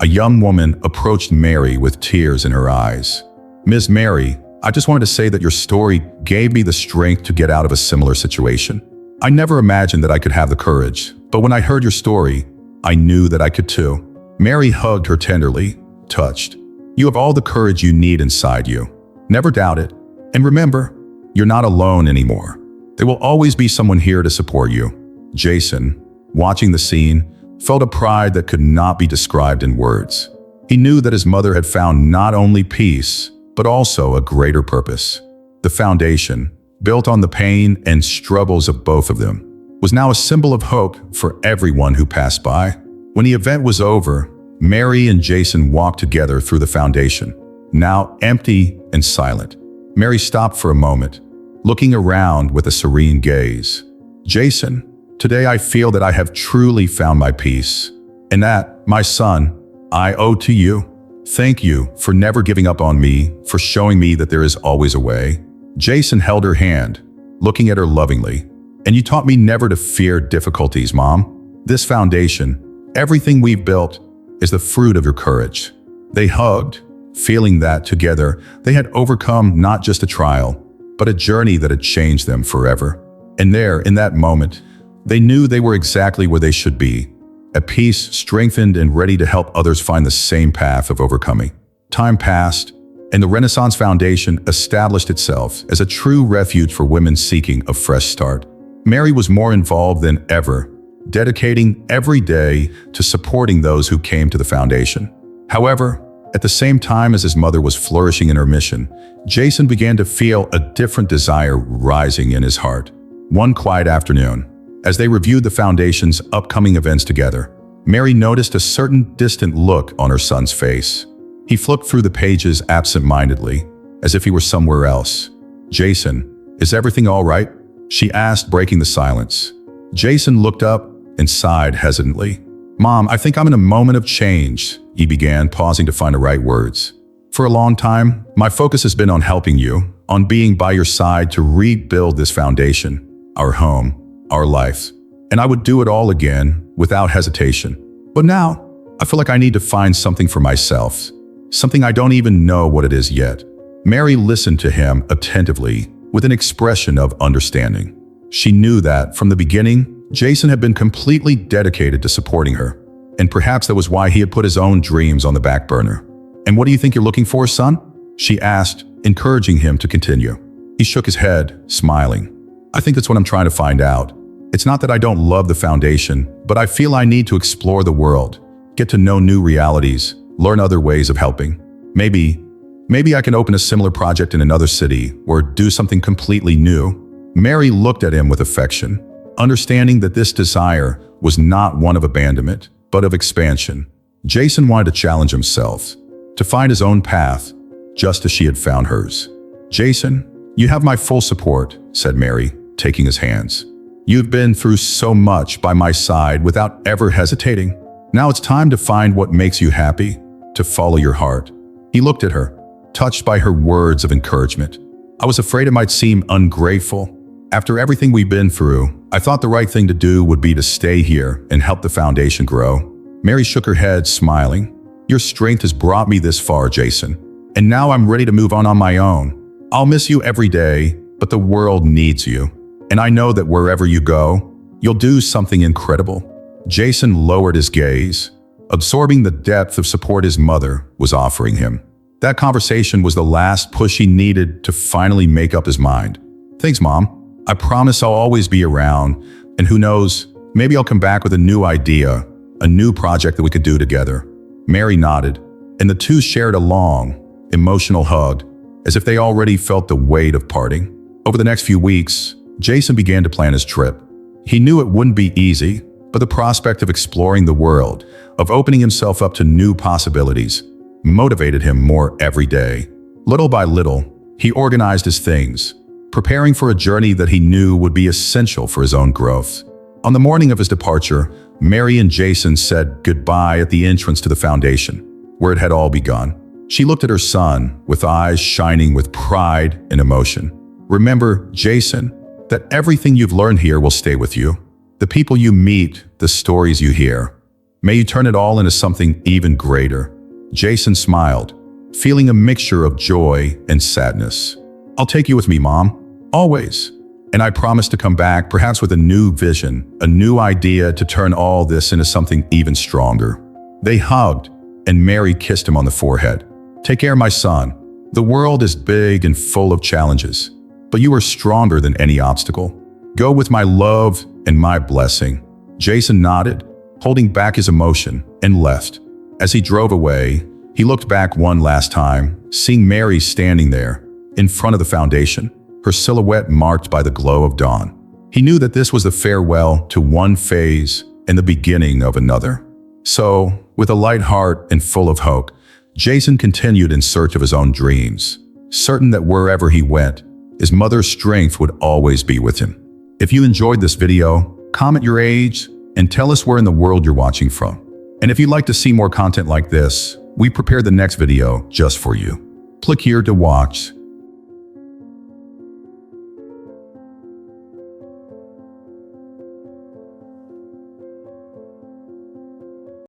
a young woman approached Mary with tears in her eyes. "Ms. Mary, I just wanted to say that your story gave me the strength to get out of a similar situation. I never imagined that I could have the courage, but when I heard your story, I knew that I could too." Mary hugged her tenderly, touched. "You have all the courage you need inside you. Never doubt it. And remember, you're not alone anymore. There will always be someone here to support you." Jason, watching the scene, felt a pride that could not be described in words. He knew that his mother had found not only peace, but also a greater purpose. The foundation, built on the pain and struggles of both of them, was now a symbol of hope for everyone who passed by. When the event was over, Mary and Jason walked together through the foundation, now empty and silent. Mary stopped for a moment, looking around with a serene gaze. "Jason, today I feel that I have truly found my peace, and that, my son, I owe to you. Thank you for never giving up on me, for showing me that there is always a way." Jason held her hand, looking at her lovingly. "And you taught me never to fear difficulties, Mom. This foundation, everything we've built, is the fruit of your courage." They hugged, feeling that together they had overcome not just a trial, but a journey that had changed them forever. And there, in that moment, they knew they were exactly where they should be, at peace, strengthened, and ready to help others find the same path of overcoming. Time passed, and the Renaissance Foundation established itself as a true refuge for women seeking a fresh start. Mary was more involved than ever, dedicating every day to supporting those who came to the foundation. However, at the same time as his mother was flourishing in her mission, Jason began to feel a different desire rising in his heart. One quiet afternoon, as they reviewed the foundation's upcoming events together, Mary noticed a certain distant look on her son's face. He flipped through the pages absent-mindedly, as if he were somewhere else. "Jason, is everything all right?" she asked, breaking the silence. Jason looked up and sighed hesitantly. "Mom, I think I'm in a moment of change," he began, pausing to find the right words. "For a long time, my focus has been on helping you, on being by your side to rebuild this foundation, our home, our life. And I would do it all again, without hesitation. But now, I feel like I need to find something for myself, something I don't even know what it is yet." Mary listened to him attentively, with an expression of understanding. She knew that, from the beginning, Jason had been completely dedicated to supporting her, and perhaps that was why he had put his own dreams on the back burner. "And what do you think you're looking for, son?" she asked, encouraging him to continue. He shook his head, smiling. I think that's what I'm trying to find out. It's not that I don't love the foundation, but I feel I need to explore the world, get to know new realities, learn other ways of helping. Maybe I can open a similar project in another city or do something completely new. Mary looked at him with affection, understanding that this desire was not one of abandonment, but of expansion. Jason wanted to challenge himself, to find his own path, just as she had found hers. Jason, you have my full support, said Mary, taking his hands. You've been through so much by my side without ever hesitating. Now it's time to find what makes you happy, to follow your heart. He looked at her, touched by her words of encouragement. I was afraid it might seem ungrateful. After everything we've been through, I thought the right thing to do would be to stay here and help the foundation grow. Mary shook her head, smiling. Your strength has brought me this far, Jason, and now I'm ready to move on my own. I'll miss you every day, but the world needs you. And I know that wherever you go, you'll do something incredible. Jason lowered his gaze, absorbing the depth of support his mother was offering him. That conversation was the last push he needed to finally make up his mind. Thanks, Mom. I promise I'll always be around, and who knows, maybe I'll come back with a new idea, a new project that we could do together. Mary nodded, and the two shared a long, emotional hug, as if they already felt the weight of parting. Over the next few weeks, Jason began to plan his trip. He knew it wouldn't be easy, but the prospect of exploring the world, of opening himself up to new possibilities, motivated him more every day. Little by little, he organized his things, preparing for a journey that he knew would be essential for his own growth. On the morning of his departure, Mary and Jason said goodbye at the entrance to the foundation, where it had all begun. She looked at her son with eyes shining with pride and emotion. Remember, Jason, that everything you've learned here will stay with you. The people you meet, the stories you hear. May you turn it all into something even greater. Jason smiled, feeling a mixture of joy and sadness. I'll take you with me, Mom. Always. And I promise to come back, perhaps with a new vision, a new idea to turn all this into something even stronger. They hugged, and Mary kissed him on the forehead. Take care, my son. The world is big and full of challenges, but you are stronger than any obstacle. Go with my love and my blessing. Jason nodded, holding back his emotion, and left. As he drove away, he looked back one last time, seeing Mary standing there, in front of the foundation, her silhouette marked by the glow of dawn. He knew that this was the farewell to one phase and the beginning of another. So, with a light heart and full of hope, Jason continued in search of his own dreams, certain that wherever he went, his mother's strength would always be with him. If you enjoyed this video, comment your age and tell us where in the world you're watching from. And if you'd like to see more content like this, we prepared the next video just for you. Click here to watch